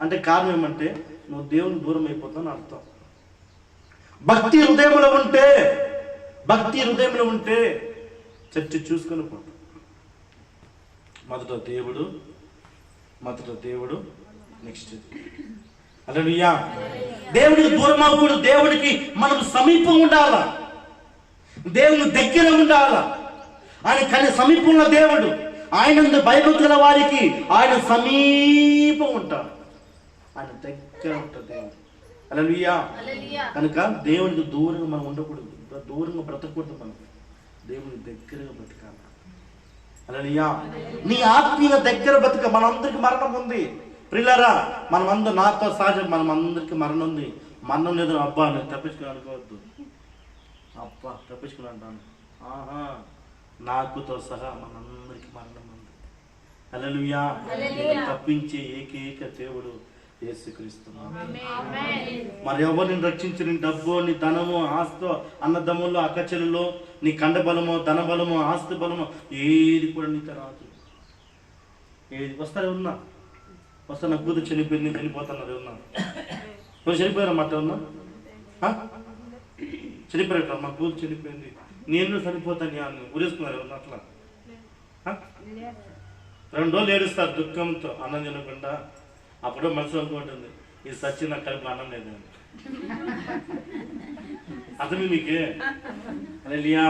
అంటే కారణం ఏమంటే నువ్వు దేవుని దూరం అయిపోతావు అర్థం. భక్తి హృదయంలో ఉంటే చర్చి చూసుకొని పోతాం. మొదట దేవుడు నెక్స్ట్. హల్లెలూయా. దేవుడికి దూరం అవ్వకూడదు. దేవుడికి మనం సమీపం ఉండాలా, దేవుని దగ్గర ఉండాలా. ఆయన కానీ సమీపంలో దేవుడు, ఆయన భయభక్తుల వారికి ఆయన సమీపం ఉంటాడు, ఆయన దగ్గర ఉంటాడు దేవుడు. హల్లెలూయా. కనుక దేవునికి దూరంగా మనం ఉండకూడదు, దూరంగా బ్రతకూడదు. మనం దేవుని దగ్గరగా బ్రతకాలి. హల్లెలూయా. నీ ఆత్మీయ దగ్గర బ్రతక. మనందరికి మరణం ఉంది ప్రియులారా. మనమందరూ, నాతో సహజం మనం అందరికి మరణం ఉంది. మరణం లేదు అబ్బా నేను తప్పించుకుని అనుకోవద్దు. అబ్బా తప్పించుకుని అంటాను. ఆహా, నాకుతో సహా మనందరికి మరణం ఉంది. హల్లెలూయా. తప్పించే ఏకైక దేవుడు యేసుక్రీస్తు. మరి ఎవరిని రక్షించు? నీ డబ్బు, నీ ధనము, ఆస్తో, అన్నదమ్ములు, అక్కచెల్లులో, నీ కండ బలము, ధన బలము, ఆస్తి బలము ఏది కూడా నీతో రాదు. ఏది వస్తారు ఉన్నా వస్తా. నా కూతురు చనిపోయింది, చనిపోతున్నారు ఉన్నా. నువ్వు చనిపోయారన్నమాట ఉన్నా, చనిపోయారట. మా కూతురు చనిపోయింది, నేను చనిపోతాను అని ఉరేసుకున్నారు ఉన్నా. అట్లా 2 రోజులు ఏడుస్తారు దుఃఖంతో, అన్నం తినకుండా. అప్పుడో మనసు అనుకుంటుంది, ఇది సచ్చి నాకు కడుపు అన్నం లేదని. అర్థమే మీకే? హల్లెలూయా.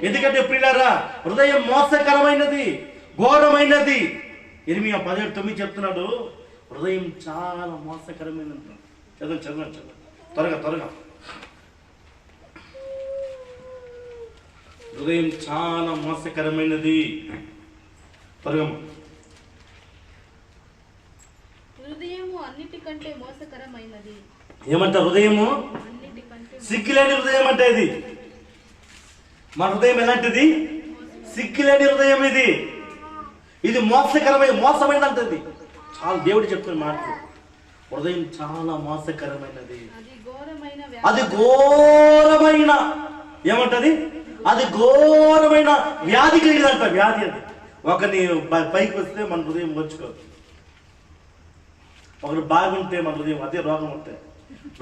ఎందుకంటే ప్రియులారా, హృదయం మోసకరమైనది, ఘోరమైనది. ఇర్మియా 17:9 చెప్తున్నాడు, హృదయం చాలా మోసకరమైనది. చదవండి త్వరగా. హృదయం చాలా మోసకరమైనది. త్వరగా. హృదయము అన్నిటికంటే మోసకరమైనది. ఏమంట? హృదయము సిగ్గులేని హృదయం అంటే ఇది. మన హృదయం ఎలాంటిది? సిగ్గులేని హృదయం ఇది మోసమైనది అంటది. చాలా దేవుడు చెప్తున్న మాటలు. హృదయం చాలా మోసకరమైనది, అది ఘోరమైన ఏమంటది? అది ఘోరమైన వ్యాధి కలిగినంట. వ్యాధి అది. ఒకరిని పైకి వస్తే మన హృదయం వచ్చుకోదు. ఒకరు బాగుంటే మన హృదయం, అదే రోగం ఉంటే.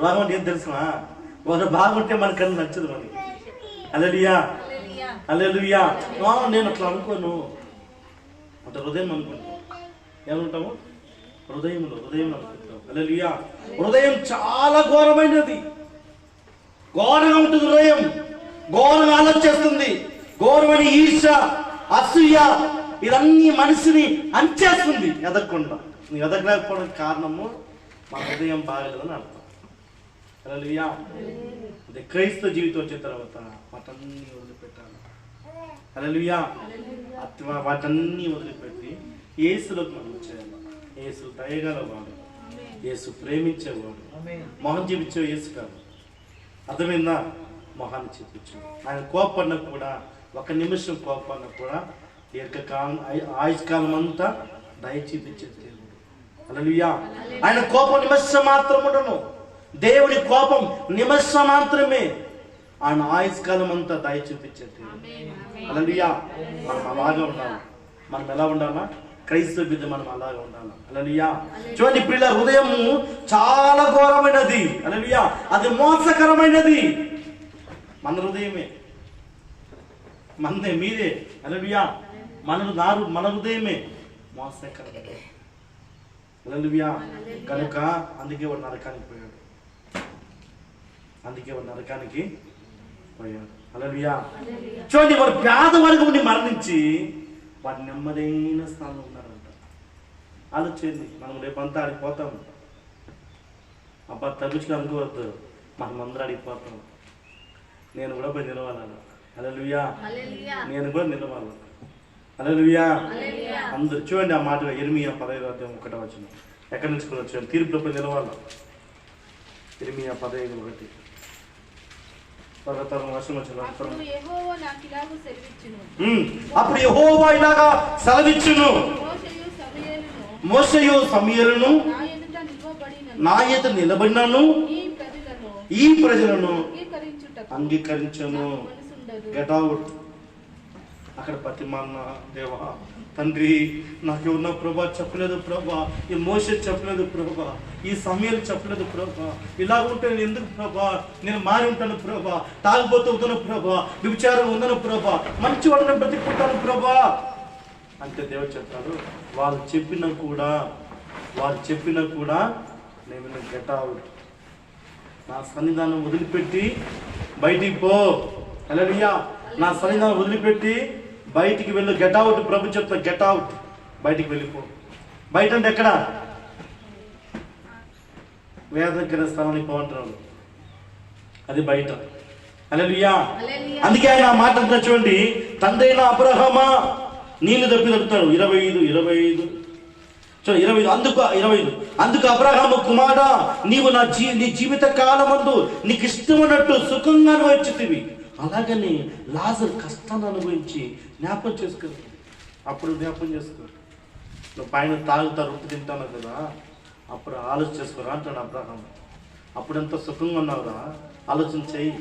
రోగం అంటే ఏం తెలుసునా? ఒకరు బాగుంటే మన కన్ను నచ్చదు మనకి. హల్లెలూయా. నేను అట్లా అనుకోను అంటే హృదయం అనుకుంటాం. ఏమనుకుంటాము? హృదయంలో అనుకుంటాం. హల్లెలూయా. హృదయం చాలా ఘోరమైనది, ఘోరంగా ఉంటుంది. హృదయం ఘోరంగా ఆలోచిస్తుంది. ఘోరమైన ఈర్ష, అసూయ ఇదన్నీ మనిషిని అంచేస్తుంది. ఎదగకుండా. నువ్వు ఎదగలేకపోవడానికి కారణము మన హృదయం బాగలేదని అర్థం. హల్లెలూయా. అదే క్రైస్తవ జీవితం వచ్చిన తర్వాత వాటన్నీ వదిలిపెట్టాలి. హల్లెలూయా. వాటన్నీ వదిలిపెట్టి యేసులోకి మనం వచ్చేయాలి. యేసు దయగలవాడు, యేసు ప్రేమించేవాడు, మొహం చూపించే యేసు కాదు. అర్థమైందా? మొహాన్ని చూపించు. ఆయన కోపడినా కూడా, ఒక నిమిషం కోపడినా కూడా దీర్ఘకాలం, ఆయుష్కాలం అంతా దయ చూపించే దేవుడు. హల్లెలూయా. ఆయన కోపం నిమిషం మాత్రం ఉండను. దేవుడి కోపం నిమిషం మాత్రమే. ఆయన ఆయుష్కాలం అంతా దయ చూపించే దేవుడు. హల్లెలూయా. మనం అలాగా ఉండాలి. మనం ఎలా ఉండాలా? క్రైస్తవ బిడ్డ మనం అలాగా ఉండాలి. హల్లెలూయా. చూడండి ప్రియుల, హృదయము చాలా ఘోరమైనది. హల్లెలూయా. అది మోసకరమైనది. మన హృదయమే, మనదే, మీదే. హల్లెలూయా. మన హృదయమే మోసకరమైనది. హల్లెలూయా. కనుక అందుకే వాడు నరకానికి పోయాడు. హల్లెలూయా. చూడండి, వాడు పేదవర్గముని మరణించి వాడు నెమ్మదైన స్థానంలో ఉన్నారంట. ఆలోచించండి, మనం రేపంతా ఆడిపోతాం. అబ్బా తగ్గించుకుని అనుకోవద్దు, మనం అందరూ ఆడిపోతాం. నేను కూడా పోయి నిలవాలి. హల్లెలూయా. నేను కూడా నిలవాలి. హల్లెలూయా. అందరూ చూడండి ఆ మాట ఇర్మియా 15:1 ఎక్కడి నుంచి కూడా వచ్చాను. తీర్పులో పోయి నిలవాలి. ఇర్మియా 15:1 అప్పుడు యెహోవా ఇలాగా సెలవిచ్చును. మోషేయు సమూయేలును నా ఎదుట నిలబడినను ఈ ప్రజలను అంగీకరించను. Get out. అక్కడ ప్రతిమాన్న దేవా తండ్రి, నాకెవరున్నా ప్రభా చెప్పలేదు ప్రభా, ఈ మోషే చెప్పలేదు ప్రభా, ఈ సమయాలు చెప్పలేదు ప్రభా, ఇలా ఉంటే నేను ఎందుకు ప్రభా, నేను మారి ఉంటాను ప్రభా, తాగిపోతూ ఉంటాను ప్రభా, విచారం ఉందను ప్రభా, మంచి వాళ్ళని బ్రతికుంటాను ప్రభా అంటే దేవుడు చెప్తాడు. వారు చెప్పినా కూడా నేను గెట్ అవుట్. నా సన్నిధానం వదిలిపెట్టి బయటికి పో. హల్లెలూయా. నా సన్నిధానం వదిలిపెట్టి బయటికి వెళ్ళు. Get out. ప్రభు చెప్తా, గెట్ అవుట్. బయటికి వెళ్ళిపో. బయట అంటే ఎక్కడ? వేదన స్థలానికి పోంటున్నాడు, అది బయట. హల్లెలూయా. అందుకే ఆయన మాట్లాడుతున్నా చూడండి. తండ్రైన అబ్రహామా నీళ్లు తప్పుతాడు. 25 అందుకు అబ్రహాము, కుమారా, నీవు నీ జీవిత కాలమందు నీకు ఇష్టమన్నట్టు సుఖంగా అనుభవించుతివి, అలాగని లాజరు కష్టాన్ని అనుభవించి జ్ఞాపకం చేసుకో. అప్పుడు జ్ఞాపకం చేసుకో. నువ్వు పైన తాగుతా రొట్టె తింటాను కదా, అప్పుడు ఆలోచన చేసుకోరా అంటాడు అబ్రహాము. అప్పుడంత సుఖంగా ఉన్నావురా, ఆలోచన చెయ్యి.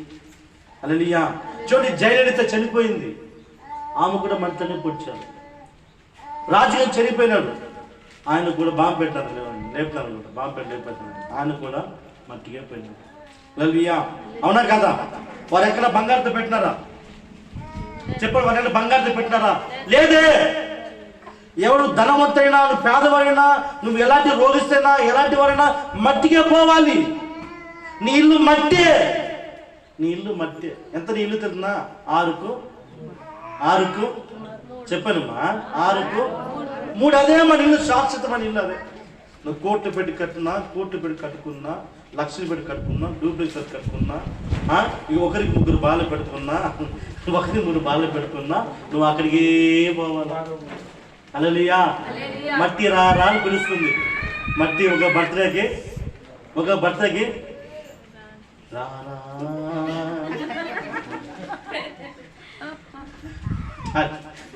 హల్లెలూయా. చూడండి, జయలలిత చనిపోయింది, ఆమె కూడా మంటనే పొడిచారు. రాజుగారు చనిపోయినాడు, ఆయన కూడా బాంబు పెట్టారు, లేపుతారు కూడా, బాంబు పెట్టి లేపుతారు, ఆయన కూడా మట్టిగా పోయినాడు. హల్లెలూయా. అవునా కదా? వారు ఎక్కడ బంగారుతో పెట్టినారా? చెప్పండి, వారు ఎక్కడ బంగారుతో పెట్టినారా? లేదే. ఎవరు ధనవంతైనా, నువ్వు పేదవారైనా, నువ్వు ఎలాంటి రోగిస్తైనా, ఎలాంటి వారైనా మట్టిగా పోవాలి. నీ ఇల్లు మట్టే. ఎంత నీ ఇల్లు తిన్నా? 6కు చెప్పానమ్మా, 6కు 3. అదే మన ఇల్లు, శాశ్వతమైన ఇల్లు అదే. నువ్వు కోట్లు పెట్టి కట్టుకున్నా, లక్షలు పెట్టి కట్టుకున్నా, డూప్లెక్స్ కట్టుకున్నా, ఒకరికి 3 బాలు పెట్టుకున్నా, ఒకరికి 3 బాలు పెట్టుకున్నా, నువ్వు అక్కడికి పోవాలి. హల్లెలూయా. మట్టి రా అని పిలుస్తుంది. మట్టి ఒక బర్త్డేకి రారా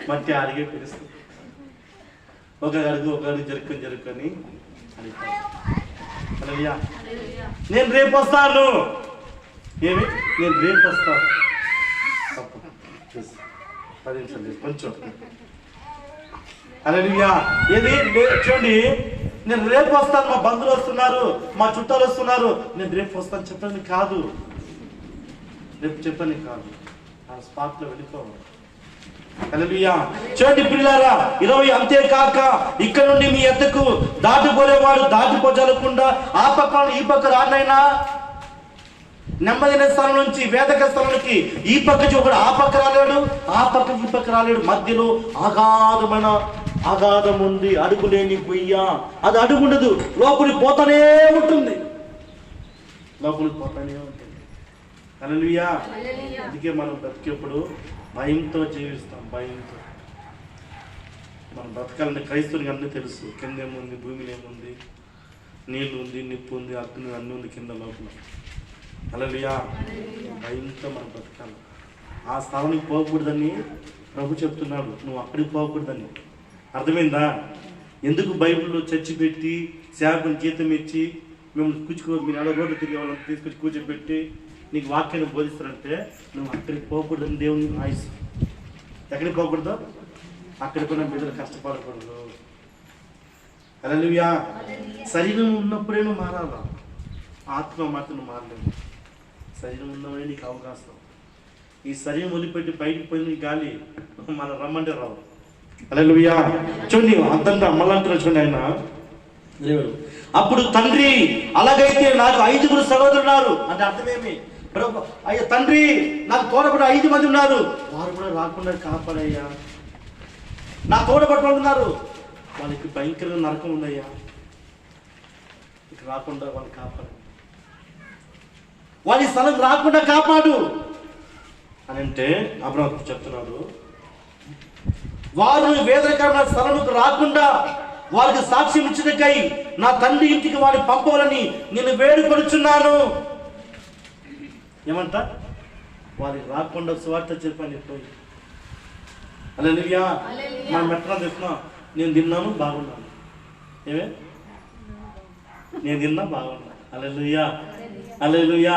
మట్టి అడిగే పిలుస్తుంది. ఒక అడుగు జరుపుకొని హల్లెలూయా. నేను రేపు వస్తాను. నేను రేపు వస్తాను. 10 నిమిషాలు కొంచెం. హల్లెలూయా. చూడండి, నేను రేపు వస్తాను, మా బంధువులు వస్తున్నారు, మా చుట్టాలు వస్తున్నారు, నేను రేపు వస్తాను చెప్పని కాదు, ఆ స్పాట్లో వెళ్ళిపోవాలి. హల్లెలూయా. చూడండి ప్రియులారా, 20 అంతేకాక ఇక్కడ నుండి మీ ఎద్దకు దాటిపోలేవాడు దాటిపోజాలకుండా ఆ పక్క ఈ పక్క రానైనా, నెమ్మదిన స్థలం నుంచి వేదక స్థలానికి ఈ పక్కకి ఒకడు ఆ పక్క రాలేడు, ఆ పక్కకి ఈ పక్క రాలేడు. మధ్యలో అగాధం ఉంది, అడుగులేని పొయ్య. అది అడుగుండదు, లోపలికి పోతానే ఉంటుంది. హల్లెలూయా. అందుకే మనం బ్రతికేప్పుడు భయంతో జీవిస్తాం. భయంతో మనం బ్రతకాలంటే క్రైస్తవునికి అన్నీ తెలుసు. కింద ఏముంది, భూమిలో ఏముంది, నీళ్ళు ఉంది, నిప్పు ఉంది, అగ్ని అన్నీ ఉంది కింద లోపల. హల్లెలూయా. భయంతో మనం బ్రతకాలి. ఆ స్థలానికి పోకూడదని ప్రభు చెప్తున్నాడు, నువ్వు అక్కడికి పోకూడదని. అర్థమైందా? ఎందుకు బైబిల్లో చర్చి పెట్టి సేవకుని జీతం ఇచ్చి మేము మీరు ఎలా రోడ్డు తిరిగే వాళ్ళని తీసుకొచ్చి కూర్చోబెట్టి నీకు వాక్యాన్ని బోధిస్తారంటే నువ్వు అక్కడికి పోకూడదని దేవుని ఆయుష్. ఎక్కడికి పోకూడదు? అక్కడికి పోయిన బిడ్డలు కష్టపడకూడదు. హల్లెలూయా. శరీరం ఉన్నప్పుడే నువ్వు మారాలా, ఆత్మ మాత్రం నువ్వు మారలేవు. శరీరం ఉన్నప్పుడే నీకు అవకాశం. ఈ శరీరం వదిలిపెట్టి బయటికి పోయిన గాలి మనం రమ్మంటే రావు. హల్లెలూయా. చూడండి అంతంగా మళ్ళంటారు చూడండి ఆయన దేవుడు. అప్పుడు తండ్రి, అలాగైతే నాకు 5 సహోదరులు ఉన్నారు అంటే అర్థమేమి? అయ్యా తండ్రి, నాకు తోడబడి 5 మంది ఉన్నారు, వారు కూడా రాకుండా కాపాడయ్యా. నా తోడబడి వాళ్ళు ఉన్నారు, వాళ్ళకి భయంకరమైన నరకం ఉందయ్యా, ఇక రాకుండా వాళ్ళు కాపాడు, వాళ్ళ స్థలం రాకుండా కాపాడు అని అంటే అబ్రహాము చెప్తున్నాడు. వారు వేదనకరమైన స్థలంకు రాకుండా వారికి సాక్ష్యం ఇచ్చినకై నా తండ్రి ఇంటికి వారిని పంపవాలని నేను వేడుకొనుచున్నాను. ఏమంట? వారికి రాకుండా సువార్త చెప్పాను పోయి. హల్లెలూయా. మనం ఎట్లా చెప్తున్నా, నేను తిన్నాను బాగున్నాను, ఏమే నేను తిన్నా బాగున్నా. హల్లెలూయా. హల్లెలూయా.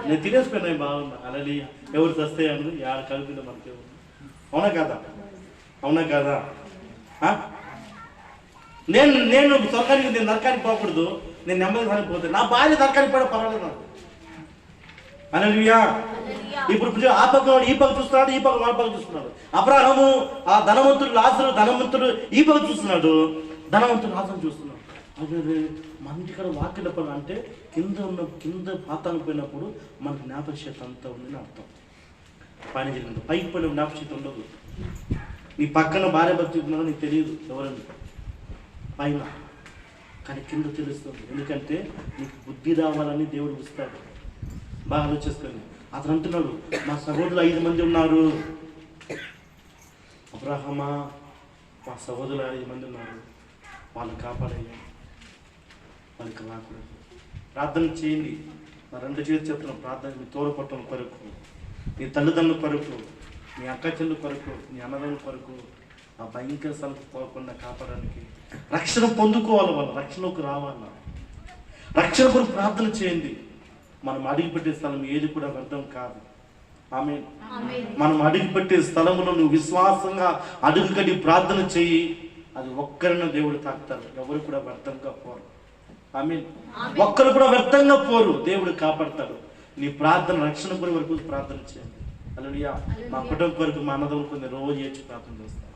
నేను తినేసుకున్నాను బాగున్నా. హల్లెలూయా. ఎవరు చస్తే అని యాడ కలిపిందో మనకి. అవునా కదా? అవునా కదా? నేను స్వర్గానికి, నేను నరకానికి పోకూడదు, నేను నెమ్మది పోతే నా భార్య నరకానికి పోయినా పర్వాలేదు నాకు. హల్లెలూయా. ఇప్పుడు ఆ పక్క ఈ పక్క చూస్తున్నాడు, ఈ పక్క వాళ్ళ పక్క చూస్తున్నాడు. అబ్రహాము ఆ ధనవంతుడు, లాజరు ధనవంతుడు ఈ పక్క చూస్తున్నాడు, ధనవంతుడు లాజరు చూస్తున్నాడు. అదే మన ఇక్కడ వాక్యం చెప్పాలి అంటే కింద పాతానికి పోయినప్పుడు మనకు జ్ఞాపకశక్తి అంతా ఉందని అర్థం. పైన జరిగింది, పైకి పోయిన జ్ఞాపకశక్తి ఉండదు. నీ పక్కన భార్య భక్తి ఉన్నారో నీకు తెలియదు ఎవరని పైన, కానీ కింద తెలుస్తుంది. ఎందుకంటే నీకు బుద్ధి రావాలని దేవుడు ఇస్తాడు. బాగా ఆలోచిస్తుంది. అతను అంటున్నాడు, మా సహోదరులు 5 మంది ఉన్నారు. అబ్రహామా, మా సహోదరులు 5 మంది ఉన్నారు, వాళ్ళని కాపాడయ్యా, వాళ్ళకి రాకూడదు. ప్రార్థన చేయండి. నా 2 చేతులు చెప్తున్నాం, ప్రార్థన మీ తోడపట్టం కొరకు, నీ తల్లిదండ్రుల కొరకు, నీ అక్క చెల్లు కొరకు, నీ అన్నదమ్ముల కొరకు, ఆ భయంకర స్థలకు పోకుండా కాపాడడానికి రక్షణ పొందుకోవాలి. వాళ్ళు రక్షణకు రావాల. రక్షణ కొరకు ప్రార్థన చేయండి. మనం అడుగుపెట్టే స్థలం ఏది కూడా వ్యర్థం కాదు. ఆమేన్. మనం అడుగుపెట్టే స్థలంలో నువ్వు విశ్వాసంగా అడుగు కట్టి ప్రార్థన చేయి, అది ఒక్కరిని దేవుడు తాకుతారు. ఎవరు కూడా వ్యర్థంగా పోరు. ఆమేన్. ఒక్కరు కూడా వ్యర్థంగా పోరు, దేవుడు కాపాడతాడు. నీ ప్రార్థన రక్షణ కొరకు వరకు ప్రార్థన చేయండి. హల్లెలూయా. మా కుటుంబం కొరకు, మా అన్నదమ్ముల కొరకు రోజు చేసి ప్రార్థన చేస్తాం.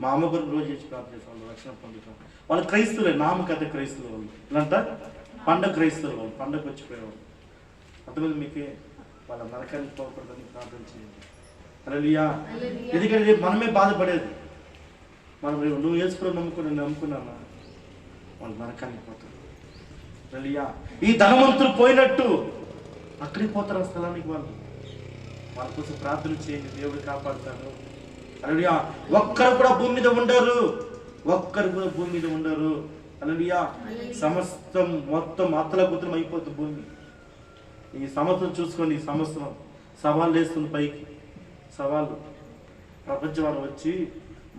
మా అమ్మ కొరకు రోజు చేసి ప్రార్థన చేస్తాం. వాళ్ళు రక్షణ పొందుతాం. వాళ్ళు క్రైస్తవులే, నామకథ క్రైస్తవులు. వాళ్ళు ఇలాంట పండగ క్రైస్తవులు, వాళ్ళు పండగ వచ్చిపోయేవాళ్ళు. అర్థమైంది మీకే? వాళ్ళ నరకానికి పోకూడదని ప్రార్థన చేయండి. హల్లెలూయా. ఎందుకంటే మనమే బాధపడేది. మనం నువ్వు వేసుకుని నమ్ముకున్నానా, వాళ్ళు నరకానికి పోతారు. హల్లెలూయా. ఈ ధనవంతులు పోయినట్టు అక్కడికి పోతారు ఆ స్థలానికి. వాళ్ళ కోసం ప్రార్థన చేయండి, దేవుడు కాపాడుతాడు. హల్లెలూయా. ఒక్కరు కూడా భూమి మీద ఉండరు, ఒక్కరు కూడా భూమి మీద ఉండరు. హల్లెలూయా. సమస్తం మొత్తం అతలకుతలం అయిపోతుంది భూమి. ఈ సంవత్సరం చూసుకోండి, ఈ సంవత్సరం సవాళ్ళు వేస్తుంది పైకి, సవాళ్ళు ప్రపంచం వచ్చి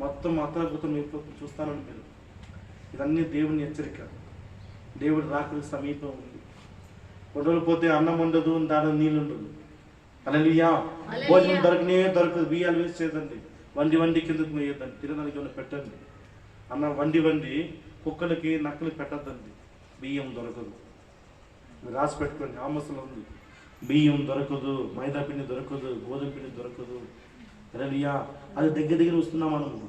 మొత్తం అతలకుతలం అయిపోతుంది. చూస్తానండి మీరు. ఇదన్నీ దేవుని హెచ్చరిక. దేవుడు రాకడానికి సమీపం ఉంది. గొడవలు పోతే అన్నం ఉండదు, దాని నీళ్ళు ఉండదు. హల్లెలూయా. భోజనం దొరకదు, బియ్యాలు వేస్ట్ చేయదండి, వండి కిందకు వేయద్దండి, తినడానికి ఏమైనా పెట్టండి. అన్న వండి కుక్కలకి నక్కలకి పెట్టద్దండి. బియ్యం దొరకదు. మీరు రాసి పెట్టుకోండి, ఆమోసంలో ఉంది. బియ్యం దొరకదు, మైదా పిండి దొరకదు, గోధుమ పిండి దొరకదు. హల్లెలూయా. అది దగ్గర వస్తున్నాం మనము.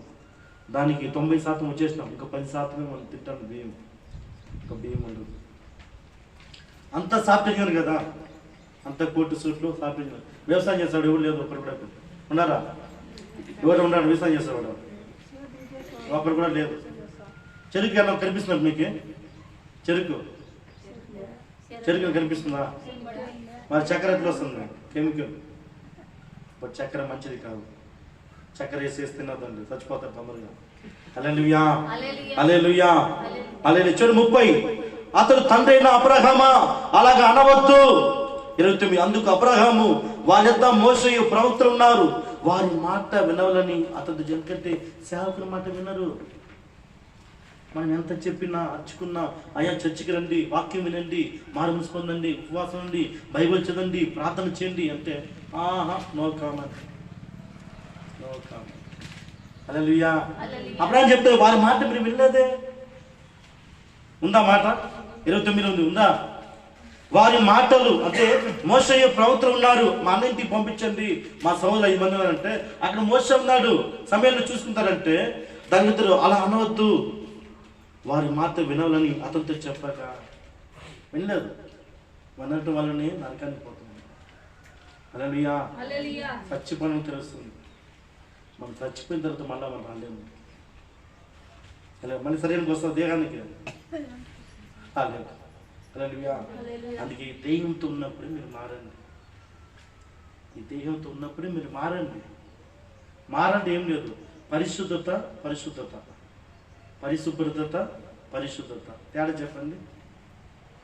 దానికి 90% వచ్చేసినాం, ఇంకా 10% మనం తింటాం బియ్యం. ఇంకా బియ్యం ఉండదు. అంత సాఫ్ట్వేర్ కదా, అంత కోర్టు సూట్లు సాఫ్ట్వేర్. వ్యవసాయం చేస్తాడు ఎవరు లేదు, ఒకరు కూడా ఉన్నారా? ఎవరు ఉన్నాడు వ్యవసాయం చేసేవాడు? ఒకరు కూడా లేదు. చెరుకు ఎలా కనిపిస్తున్నట్టు మీకు? చెరుకు కనిపిస్తుందా? మరి చక్కెర ఎట్లా వస్తుంది? కెమికల్. బట్ చక్కెర మంచిది కాదు. చక్కెర వేసేసి తినదండి, చచ్చిపోతారు తొందరగా. హల్లెలూయా. హల్లెలూయా. హల్లెలూయా. చూడు 30. అతడు తండ్రి అయిన అబ్రహామా, అలాగా అనవద్దు. 29. అందుకు అబ్రహాము, వారి యొద్ద మోషేయు ప్రవక్తలు ఉన్నారు, వారి మాట వినవాలని అతడు ఎందుకంటే సేవకుల మాట వినరు. మనం ఎంత చెప్పినా అర్చుకున్నా, అయ్యా చర్చికి రండి, వాక్యం వినండి, మారు పొందండి, ఉపవాసం ఉండి, బైబిల్ చదవండి, ప్రార్థన చేయండి అంటే నో కామెంట్. హల్లెలూయా. అబ్రహాము చెప్తారు, వారి మాట మీరు వినలేదే. ఉందా మాట? 29 ఉంది, ఉందా? వారి మాటలు అంటే మోషే ప్రవక్త ఉన్నారు, మా అన్నింటికి పంపించండి, మా సోదరులు 5 మంది ఉన్నారంటే అక్కడ మోషే ఉన్నాడు, సమయంలో చూసుకుంటారంటే దాని ఇద్దరు అలా అనవద్దు, వారి మాట వినాలని అతనితో చెప్పాక వినలేదు. వినటం వల్లనే నరకానికి పోతుంది. హల్లెలూయా. చచ్చిపోవడం తెలుస్తుంది. మనం చచ్చిపోయిన తర్వాత మళ్ళీ మనం రాలేము. మళ్ళీ శరీరానికి వస్తుంది దేహానికి. హల్లెలూయా. అందుకే ఈ దేహంతో ఉన్నప్పుడే మీరు మారండి. ఈ దేహంతో ఉన్నప్పుడే మీరు మారండి. మారండి ఏం లేదు. పరిశుద్ధత, పరిశుద్ధత, పరిశుభ్రత, పరిశుద్ధత. తేడా చెప్పండి,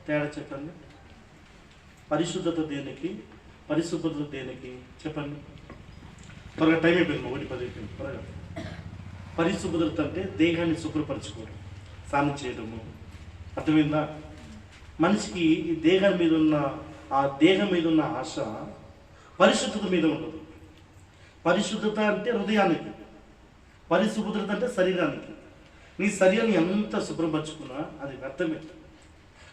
తేడా చెప్పండి. పరిశుద్ధత దేనికి, పరిశుభ్రత దేనికి చెప్పండి. త్వరగా టైం అయిపోయింది, 1:10 అయిపోయింది. త్వరగా. పరిశుభ్రత అంటే దేహాన్ని శుభ్రపరచుకోవడం, స్నానం చేయడము. అర్థమైందా? మనిషికి ఈ దేహం మీద ఉన్న ఆ దేహం మీద ఉన్న ఆశ పరిశుద్ధత మీద ఉండదు. పరిశుద్ధత అంటే హృదయానికి, పరిశుభ్రత అంటే శరీరానికి. నీ శరీరాన్ని ఎంత శుభ్రపరచుకున్నా అది వ్యర్థమే.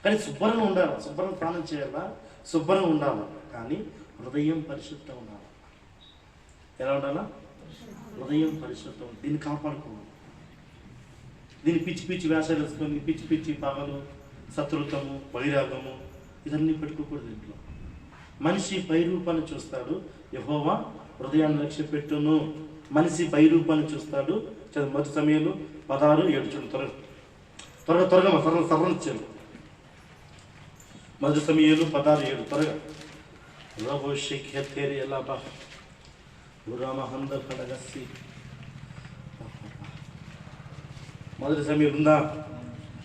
కానీ శుభ్రంగా ఉండాలి, శుభ్రంగా స్నానం చేయాలా, శుభ్రంగా ఉండాలి. కానీ హృదయం పరిశుద్ధంగా ఉండాలి. ఎలా ఉండాలా? హృదయం పరిశుద్ధం. దీన్ని కాపాడుకోవాలి. దీన్ని పిచ్చి పిచ్చి వేషాలు వేసుకొని పిచ్చి పిచ్చి పగలు, శత్రుత్వము, వైరాగము ఇదన్నీ పెట్టుకోకూడదు ఇంట్లో. మనిషి పై రూపాన్ని చూస్తాడు, యెహోవా హృదయాన్ని లక్ష్య పెట్టును. మనిషి పై రూపాన్ని చూస్తాడు. మొదటి సమయంలో 16:7 చూడు. త్వరగా త్వరగా సవరించాను. మొదటి సమయంలో 16:7 త్వరగా. మొదటి సమయం ఉందా?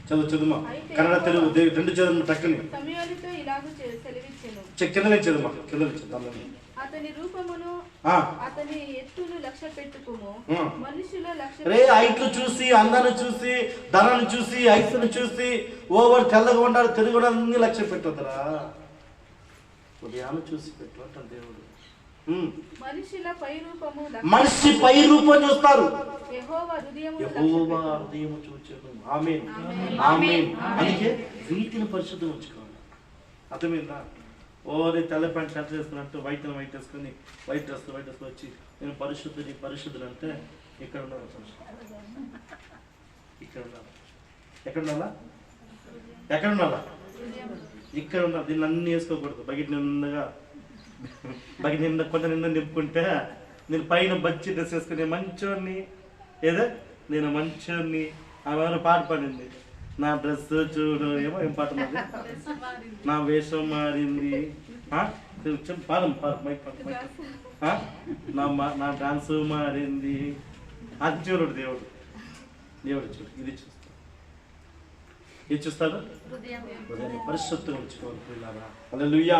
చదువుమా. కన్నడ తెలుగు 2 చదువు టక్కని. సమూయేలుతో ఇలాగు సెలవిచ్చెను. కిందలే చదువుమా, కిందలే చదువు. అతని రూపమును అతని ఎత్తును లక్ష్య పెట్టుకోము. మనుషుల లక్ష్య రే ఐట్లు చూసి, అందాన్ని చూసి, ధనాన్ని చూసి, ఐసును చూసి ఓవర్ తెల్లగా ఉండాలి, తెలుగు అన్ని లక్ష్య పెట్టొద్దురా. ఉదయాన్ని చూసి పెట్టు దేవుడు. మనిషి పై రూపం చూస్తారు, యెహోవా హృదయము చూచెను. ఆమేన్, ఆమేన్. అందుకే వీటిని పరిశుద్ధం ఉంచుకోవాలి. అర్థమైందా? ఓరే తెల్ల ప్యాంట్ షర్ట్ వేసుకున్నట్టు వైట్ వేసుకుని వైట్ డ్రెస్ వచ్చి నేను పరిశుద్ధుడు అంటే ఇక్కడ ఉండాలి. ఇక్కడ ఉండాలి. ఎక్కడ ఉండాలా? ఎక్కడ ఉండాలా? ఇక్కడ ఉండాలి. దీన్ని అన్ని వేసుకోకూడదు. బకెట్ నిండా కొంచెం నిండా నింపుకుంటే నేను పైన బచ్చి డ్రెస్ వేసుకుని మంచోడిని, ఏదో నేను మంచోడిని. ఆమె పాట పాడింది, నా డ్రెస్ చూడు, ఏం పాట ఉన్నది, నా వేషం మారింది. పాదం నా డాన్స్ మారింది. అది చూడు దేవుడు. చూడు, ఇది చూస్తాడు. ఇది చూస్తాడు. పరిశుద్ధంగా ఉంచుకోవాలి పిల్లరా. హల్లెలూయా,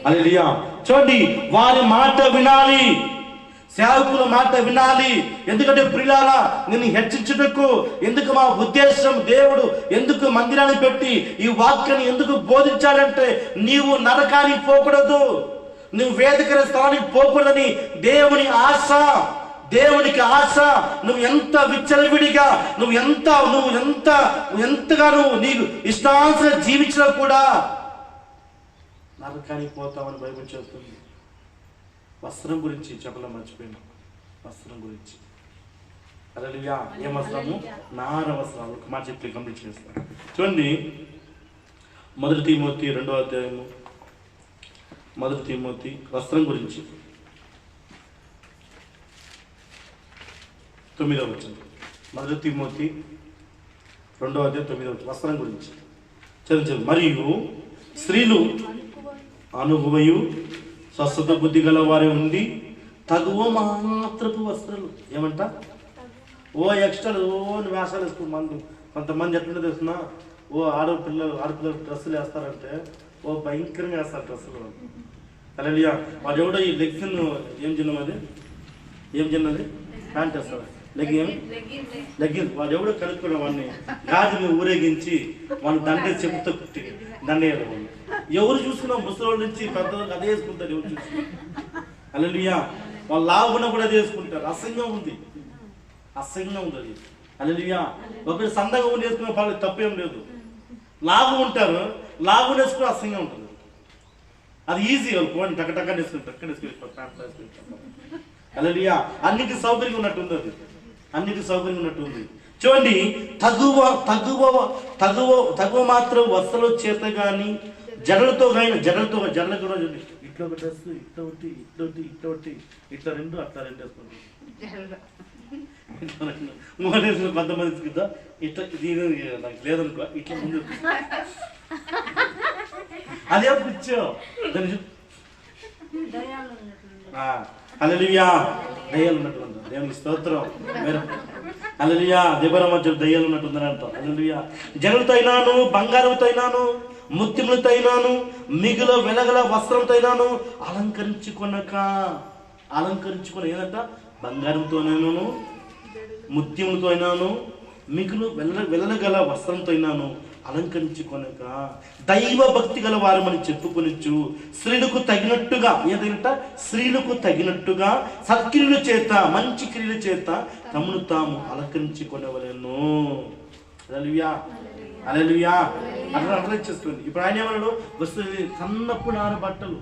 హల్లెలూయా. చూడండి, వారి మాట వినాలి, సేవకుల మాట వినాలి. ఎందుకంటే ప్రియులారా, నిన్ను హెచ్చించుటకు ఎందుకు మా ఉద్దేశం, దేవుడు ఎందుకు మందిరాన్ని పెట్టి ఈ వాక్యాన్ని ఎందుకు బోధించాలంటే నీవు నరకానికి పోకూడదు, నువ్వు వేదికల స్థలానికి పోకూడదని దేవుని ఆశ, దేవునికి ఆశ. నువ్వు ఎంత విచ్చలవిడిగా, నువ్వు ఎంతగా నీకు ఇష్టానుసారం జీవించినా కూడా నరకానికి పోతామని బైబిల్ చెబుతుంది. వస్త్రం గురించి చెప్పడం మర్చిపోయినా. వస్త్రం గురించి హల్లెలూయా. ఏం వస్త్రము? నార వస్త్రాలు. ఒక మాట చెప్పి కంప్లీట్ చేస్తాను. చూడండి, 1 తిమోతి 2వ అధ్యాయము. 1 తిమోతి వస్త్రం గురించి 9వ వచనం. 1 తిమోతి 2వ అధ్యాయం 9వ వచనం వస్త్రం గురించి చదువు. మరియు స్త్రీలు అనుభవయు స్వస్థత బుద్ధి గల వారే ఉండి తగువ మాత్రపు వస్త్రాలు. ఏమంట? ఓ ఎక్స్ట్రా వేషాలు వేసుకుని మంది కొంతమంది ఎట్లుంటే తెలుస్తున్నా, ఆడపిల్లలు డ్రెస్సులు వేస్తారంటే ఓ భయంకరంగా వేస్తారు డ్రెస్సులు. హల్లెలూయా. వాడు ఎవడో ఈ లెగ్గిన్ ఏం చిన్నది, ఏం చిన్నది ప్యాంట్ వేస్తారు, లెగ్గిన్. వాడు ఎవడో కనుక్కున్న వాడిని గాజుని ఊరేగించి వాడిని దండే చెప్పుతో కుట్టి దండేయాలి. వాళ్ళు ఎవరు చూసుకున్నా ముసలి నుంచి పెద్దవాళ్ళు అదే వేసుకుంటారు. ఎవరు చూసుకున్నా హల్లెలూయా. వాళ్ళు లాభున కూడా అదే వేసుకుంటారు. అసహ్యంగా ఉంది, అసహ్యంగా ఉంది అది. హల్లెలూయా. ఒకరు సందగా ఉండి వేసుకున్న వాళ్ళు తప్పేం లేదు. లావు ఉంటారు, లావు వేసుకుని అసహ్యంగా ఉంటుంది. అది ఈజీ, వాళ్ళు పోనీ టక్క టక్క వేసుకుని హల్లెలూయా. అన్నిటి సౌకర్యం ఉన్నట్టుంది, అది అన్నిటి సౌకర్యం ఉన్నట్టుంది. చూడండి, తగువ మాత్రం వస్త్రాల చేత కానీ జడలతో కానీ జడలు కూడా చూడండి, ఇట్లా ఒక డ్రెస్, ఇట్లా ఒకటి, ఇట్లా ఒకటి, ఇట్లా ఒకటి, ఇట్లా రెండు, అట్లా రెండు వేసుకుంటారు. కొంతమంది కదా ఇట్లా, నాకు లేదనుకో ఇట్లా ముందు అదే కూర్చో దాన్ని హల్లెలూయా. దయ్యాలు ఉన్నట్టు దేవునికి స్తోత్రం. హల్లెలూయా. దెబోరా మధ్య దయ్యాలు ఉన్నట్టుందని అంటాం. హల్లెలూయా. జనులతో అయినాను, బంగారంతో అయినాను, ముత్యములతో అయినాను, మిగుల వెలగల వస్త్రంతో అయినాను అలంకరించుకొని ఏదంట, బంగారంతోనైనాను, ముత్యములతో అయినాను, మిగులు వెలగల వస్త్రంతో అయినాను అలంకరించుకొనక దైవ భక్తి గల వారమని చెప్పుకొనిచ్చు స్త్రీలకు తగినట్టుగా, ఏదంట స్త్రీలకు తగినట్టుగా సత్క్రియల చేత, మంచి క్రియల చేత తమను తాము అలంకరించుకొనవలెను. హల్లెలూయా. హల్లెలూయా. అట్లా చేస్తుంది. ఇప్పుడు ఆయన ఏమన్నాడు, వస్తుంది సన్నపు నార బట్టలు.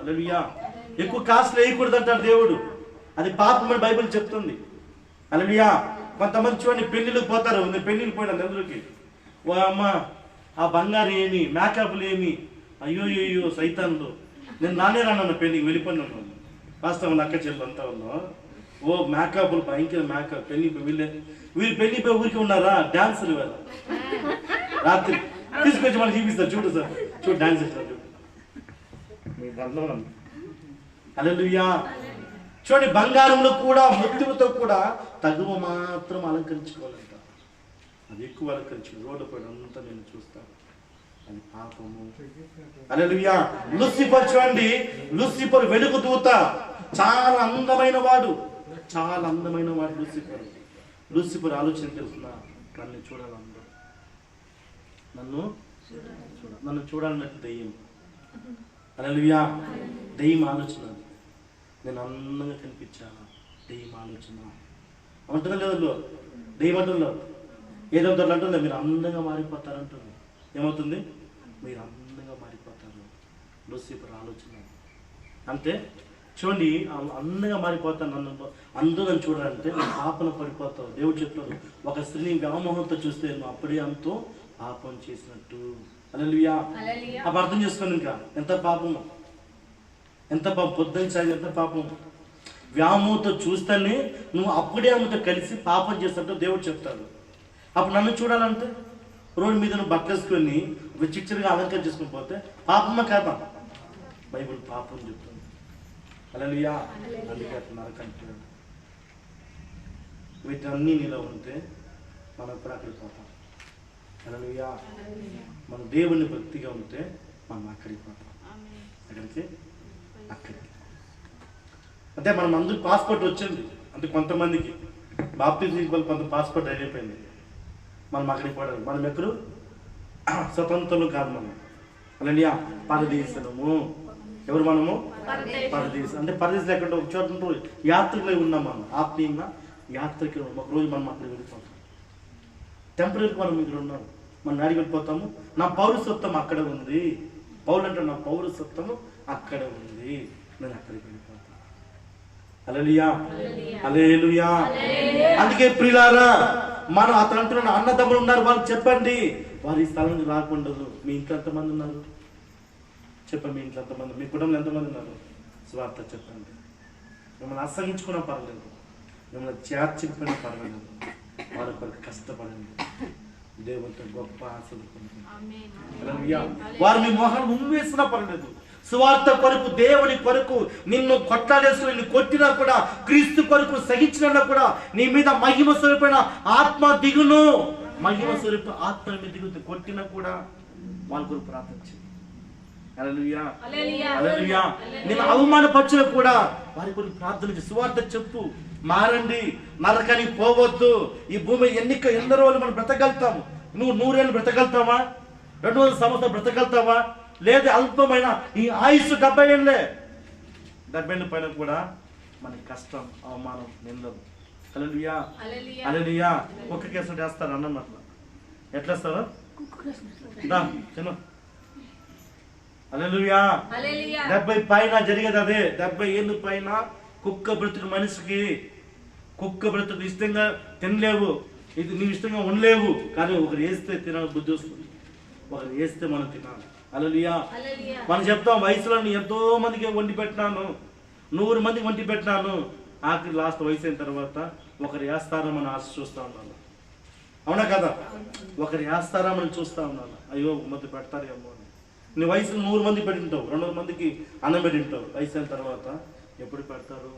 హల్లెలూయా. ఎక్కువ కాస్ట్ వేయకూడదు అంటాడు దేవుడు. అది పాపం అని బైబిల్ చెప్తుంది. హల్లెలూయా. కొంతమంది చూడండి, పెళ్లిళ్ళకి పోతారు. నేను పెళ్లికి పోయినాను అందరికి. ఓ అమ్మ, ఆ బంగారు ఏమి, మేకప్లు ఏమి, అయ్యో సైతాన్లు. నేను నానే రాను పెళ్లికి వెళ్ళిపోయినాను. వాస్తవం అక్క చెల్లి అంతా ఉన్నాం. ఓ మేకప్లు, భయంకర మేకప్. వీళ్ళు పెళ్లిపోయి ఊరికి ఉన్నారా, డాన్సులు వేళ రాత్రి తీసుకొచ్చి మనకి చూపిస్తారు. చూడు సార్, చూడు డాన్స్ చేస్తారు. హల్లెలూయా. చూడండి, బంగారంలో కూడా, ముత్యముతో కూడా తగువ మాత్రం అలంకరించుకోవాలంట. అది ఎక్కువ అలంకరించుకో, రోడ్డు పైన అంతా నేను చూస్తాను, అది పాపము. హల్లెలూయా. లూసిఫర్ చూడండి, లూసిఫర్ వెలుగు దూత, చాలా అందమైన వాడు లూసిఫర్ ఆలోచన తెలుస్తున్నా, నన్ను చూడాలన్నట్టు దెయ్యం. హల్లెలూయా. దెయ్యం ఆలోచన, నేను అందంగా కనిపించాను. దెయ్యం ఆలోచన అంటుందా లేదు? దెయ్యం అంటుందో ఏదంతా అంటుందా, మీరు అందంగా మారిపోతారంటుంది. ఏమవుతుంది? మీరు అందంగా మారిపోతారు. లూసిఫర్ ఆలోచన అంతే. చూడండి, అందంగా మారిపోతాను, అందరూ నన్ను చూడాలంటే నేను పాపన పడిపోతావు. దేవుడు చెప్తాడు, ఒక స్త్రీని వ్యామోహంతో చూస్తే నువ్వు అప్పుడే అంతో పాపం చేసినట్టు. హల్లెలూయా. అప్పుడు అర్థం చేసుకోండి, ఇంకా ఎంత పాపము, ఎంత పాపం, పొద్దున ఎంత పాపం. వ్యామోహంతో చూస్తేనే నువ్వు అప్పుడే ఆమెతో కలిసి పాపం చేసినట్టు దేవుడు చెప్తాడు. అప్పుడు నన్ను చూడాలంటే రోడ్డు మీద నువ్వు బట్టేసుకొని చిచ్చరిగా అలంకరణ చేసుకుని పోతే పాపమ్మ కాదా? బైబిల్ పాపం చెప్తుంది. హల్లెలూయా. అందుకే అట్లా నరకంటాడు. వీటన్నీ నీలో ఉంటే మనం ఎప్పుడు అక్కడికి పోతాం. హల్లెలూయా. మన దేవుని భక్తిగా ఉంటే మనం అక్కడికి పోతాం. అక్కడికి అంటే మనం అందరూ పాస్పోర్ట్ వచ్చింది. అంటే కొంతమందికి బాప్టిజం కొంత పాస్పోర్ట్ అయిపోయింది. మనం అక్కడికి పోవడానికి మనం ఎక్కడు స్వతంత్రులు కాదు. మనం హల్లెలూయా. పరదేశము. ఎవరు మనము? పరదేశం. అంటే పరదేశం ఎక్కడ ఒక చోట యాత్రికులై ఉన్నాం. మనం ఆత్మీయంగా యాత్రికులు. ఒక రోజు మనం అక్కడికి వెళ్ళిపోతాం. టెంపరీకి మనం ఇక్కడ ఉన్నాం. మనం నాడికి వెళ్ళిపోతాము. నా పౌరసత్వం అక్కడ ఉంది. పౌరులు అంటే నా పౌరసత్వము అక్కడ ఉంది, నేను అక్కడికి వెళ్ళిపోతాను. హల్లెలూయా. హల్లెలూయా. అందుకే ప్రియులారా, మనం అతను అంటున్నాడు, అన్నదమ్ములు ఉన్నారు, వాళ్ళు చెప్పండి, వారు ఈ స్థలానికి రాకుండదు. మీ ఇంట్లో ఎంతమంది ఉన్నారు చెప్పండి. మీ ఇంట్లో ఎంతమంది, మీ కుటుంబంలో ఎంతమంది ఉన్నారు? స్వార్థ చెప్పండి. మిమ్మల్ని అసహించుకున్నా పర్లేదు, మిమ్మల్ని చేర్చుకున్నా పర్లేదు, వాళ్ళ కొరకు కష్టపడండి. దేవునితో గొప్ప ఆశలు. వారు మీ మొహాన్ని ఉమ్మివేసినా పర్లేదు. సువార్త కొరకు, దేవుని కొరకు నిన్ను కొట్లాడేసుకుని నిన్ను కొట్టినా కూడా, క్రీస్తు కొరకు సహించినా కూడా నీ మీద మహిమ స్వరూపమైన ఆత్మ దిగును. మహిమ స్వరూప ఆత్మ మీద దిగుతూ కొట్టినా కూడా వాళ్ళ కొరకు ప్రార్థన చేయి. హల్లెలూయా. హల్లెలూయా. నేను అవమానపరిచినా కూడా వారి కొరకు ప్రార్థన చేయి. సువార్త చెప్పు, మారండి, నరకానికి పోవద్దు. ఈ భూమి ఎన్ని రోజులు మనం బ్రతకగలుగుతాము? నువ్వు 100 ఏళ్ళు బ్రతకగలుగుతావా? 200 సంవత్సరాలు బ్రతకగలుగుతావా? లేదు, అల్పమైన ఈ ఆయుష్ 70 ఏళ్ళే. 70 ఏళ్ళ పైన కూడా మనకి కష్టం, అవమానం, నిందలు. హల్లెలూయా. హల్లెలూయా. ఒక్క కేసు వేస్తారు అన్నట్ల. ఎట్లా వస్తావా చిన్న హల్లెలూయా. 70 పైన జరిగేది అదే. 70 ఏళ్ళు పైన కుక్క బ్రతుకు మనిషికి, కుక్క బ్రతుకు ఇష్టంగా తినలేవు, ఇది నీవు ఇష్టంగా ఉండలేవు. కానీ ఒకరు వేస్తే తినాలి బుద్ధి వస్తుంది, ఒకరు వేస్తే మనం తినాలి. హల్లెలూయా. మనం చెప్తాం వయసులో ఎంతో మందికి వండి పెట్టినాను, 100 మందికి వండి పెట్టినాను. ఆఖరి లాస్ట్ వయసు అయిన తర్వాత ఒకరు వేస్తారో మనం ఆశ చూస్తూ ఉన్నాను. అవునా కదా? ఒకరు వేస్తారా మనం చూస్తూ ఉన్నాను. అయ్యో మంది పెడతారేమో అని. నీ వయసులో 100 మంది పెట్టింటావు, 200 మందికి అన్నం పెట్టింటావు. వయసు అయిన తర్వాత ఎప్పుడు పెడతారు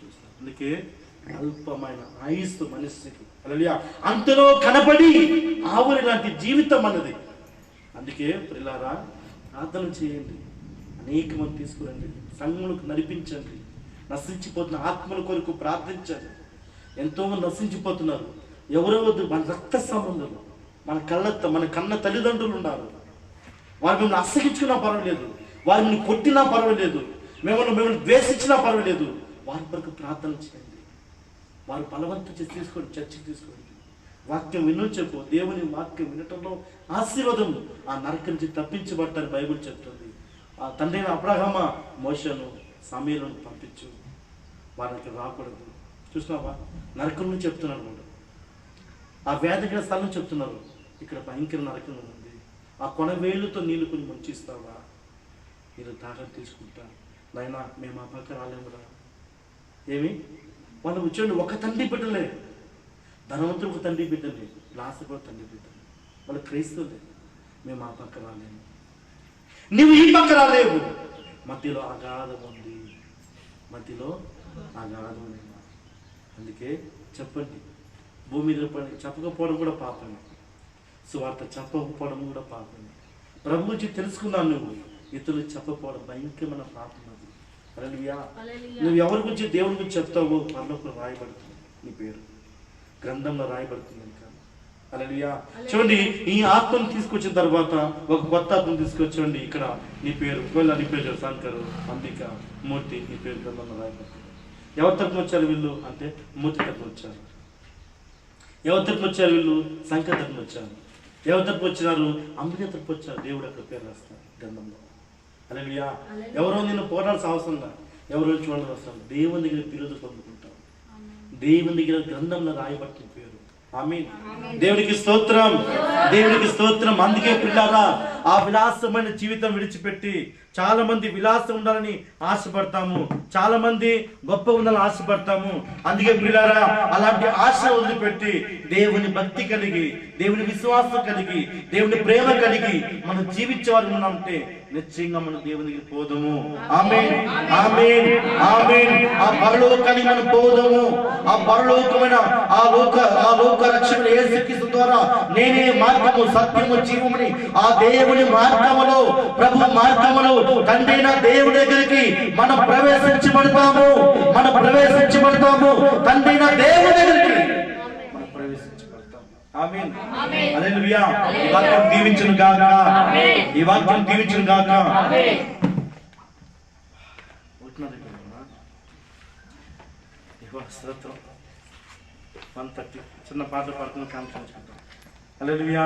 చూస్తాం. అందుకే అల్పమైన ఆయుస్సు మనిషికి. హల్లెలూయా. అంతలో కనపడి ఆవుని లాంటి జీవితం అన్నది. అందుకే ప్రియులారా, ప్రార్థన చేయండి, అనేక మంది తీసుకురండి, సంఘములకు నడిపించండి, నశించిపోతున్న ఆత్మల కొరకు ప్రార్థించండి. ఎంతో మంది నశించిపోతున్నారు. ఎవరో వద్దు, మన రక్త సంబంధాలు, మన కన్న తల్లిదండ్రులు ఉన్నారు. వారు మిమ్మల్ని అసహించుకున్నా పర్వాలేదు, వారు మిమ్మల్ని కొట్టినా పర్వాలేదు, మిమ్మల్ని ద్వేషించినా పర్వాలేదు. వారి కొరకు ప్రార్థన చేయండి. వారు బలవంతం చేసి తీసుకోండి, చర్చకి తీసుకోండి. వాక్యం వినొచ్చుకో, దేవుని వాక్యం వినటంలో ఆశీర్వాదం. ఆ నరకం నుంచి తప్పించబడతారు బైబిల్ చెప్తుంది. ఆ తండ్రి అయిన అబ్రహాము మోషేను సమూయేలును పంపించు, వారికి రాకూడదు. చూసినావా? నరకం నుంచి చెప్తున్నాడు వాడు. ఆ వేదగిన స్థలం చెప్తున్నారు, ఇక్కడ భయంకర నరకం ఉంది. ఆ కొనవేలుతో నీళ్లు కొన్ని ముంచిస్తావా, మీరు తాగని తీసుకుంటా. నాయనా మేము ఆ పక్క రాలేమురా. ఏమి వాళ్ళు కూర్చోండి, ఒక తండ్రి బిడ్డలే, ధనవంతుడు ఒక తండ్రి బిడ్డలే, లాస్ట్ కూడా తండ్రి బిడ్డలే, వాళ్ళు క్రైస్తవులే. మేము ఆ పక్క రాలేము, నువ్వు ఈ పక్క రాలేవు. మధ్యలో అగాధం ఉంది, మధ్యలో అగాధం ఉంది. అందుకే చెప్పండి, భూమి మీద పడి చెప్పకపోవడం కూడా పాపమే, సువార్త చెప్పకపోవడం కూడా పాపమే. ప్రభు గురించి తెలుసుకున్నాను, నువ్వు ఇతరులు చెప్పకపోవడం భయంకరమైన పాపం అది. హల్లెలూయా. నువ్వు ఎవరి గురించి దేవుని గురించి చెప్తావో పరలోకంలో రాయబడుతుంది, నీ పేరు గ్రంథంలో రాయబడుతుంది కనుక. హల్లెలూయా. చూడండి, ఈ ఆత్మను తీసుకొచ్చిన తర్వాత ఒక కొత్త ఆత్మను తీసుకొచ్చండి. ఇక్కడ నీ పేరు నీ పేరు శంకరు, అంబిక, మూర్తి, నీ పేరు గ్రంథంలో రాయబడుతుంది. ఎవరి తరపున వచ్చారు వీళ్ళు అంటే మూర్తి తరపున వచ్చారు. ఎవరి తరపున వచ్చారు వీళ్ళు? శంకర్ తరపున వచ్చారు. ఎవరి తరపున వచ్చినారు? అంబిక తరపున వచ్చారు. దేవుడు అక్కడ పేరు రాస్తారు గ్రంథంలో. హల్లెలూయా. ఎవరో నిన్ను పోరాడాల్సిన అవసరం లేదు, ఎవరో చూడాల్సిన అవసరం. దేవుని దగ్గర బిరుదు పొందుకుంటావు, దేవుని దగ్గర గ్రంథంలో రాయబట్టిన పేరు. ఆమేన్. దేవునికి స్తోత్రం, దేవునికి స్తోత్రం. అందుకే పిల్లారా, ఆ విలాసమైన జీవితం విడిచిపెట్టి, చాలా మంది విలాసం ఉండాలని ఆశపడతాము, చాలా మంది గొప్ప ఉండాలని ఆశపడతాము. అందుకే పిల్లారా, అలాంటి ఆశ వదిలిపెట్టి దేవుని భక్తి కలిగి, దేవుని విశ్వాసం కలిగి, దేవుని ప్రేమ కలిగి మనం జీవించేవారు ఉన్నామంటే నిశ్చయంగా మనం దేవునికి పోదాము. ఆమేన్, ఆమేన్, ఆమేన్. ఆ పరలోకానికి మనం పోదాము. ఆ పరలోకమైన ఆ లోక రక్షణ యేసుక్రీస్తు ద్వారా నేనే మార్గము, సత్యము, జీవముని ఆ దేవుని మార్గములో, ప్రభు మార్గములో తండ్రైన దేవుడి దగ్గరికి మనం ప్రవేశించబడతాము. తండ్రైన దేవుడి దగ్గరికి మనం ప్రవేశించబడతాము. ఆమేన్. హల్లెలూయా. ఈ వాక్యం దీవించును గాక, ఈ వాక్యం దీవించును గాక. స్తోత్రం. 130 చిన్న పాటలు పాడుకుని కాన్ఫరెన్స్. హల్లెలూయా.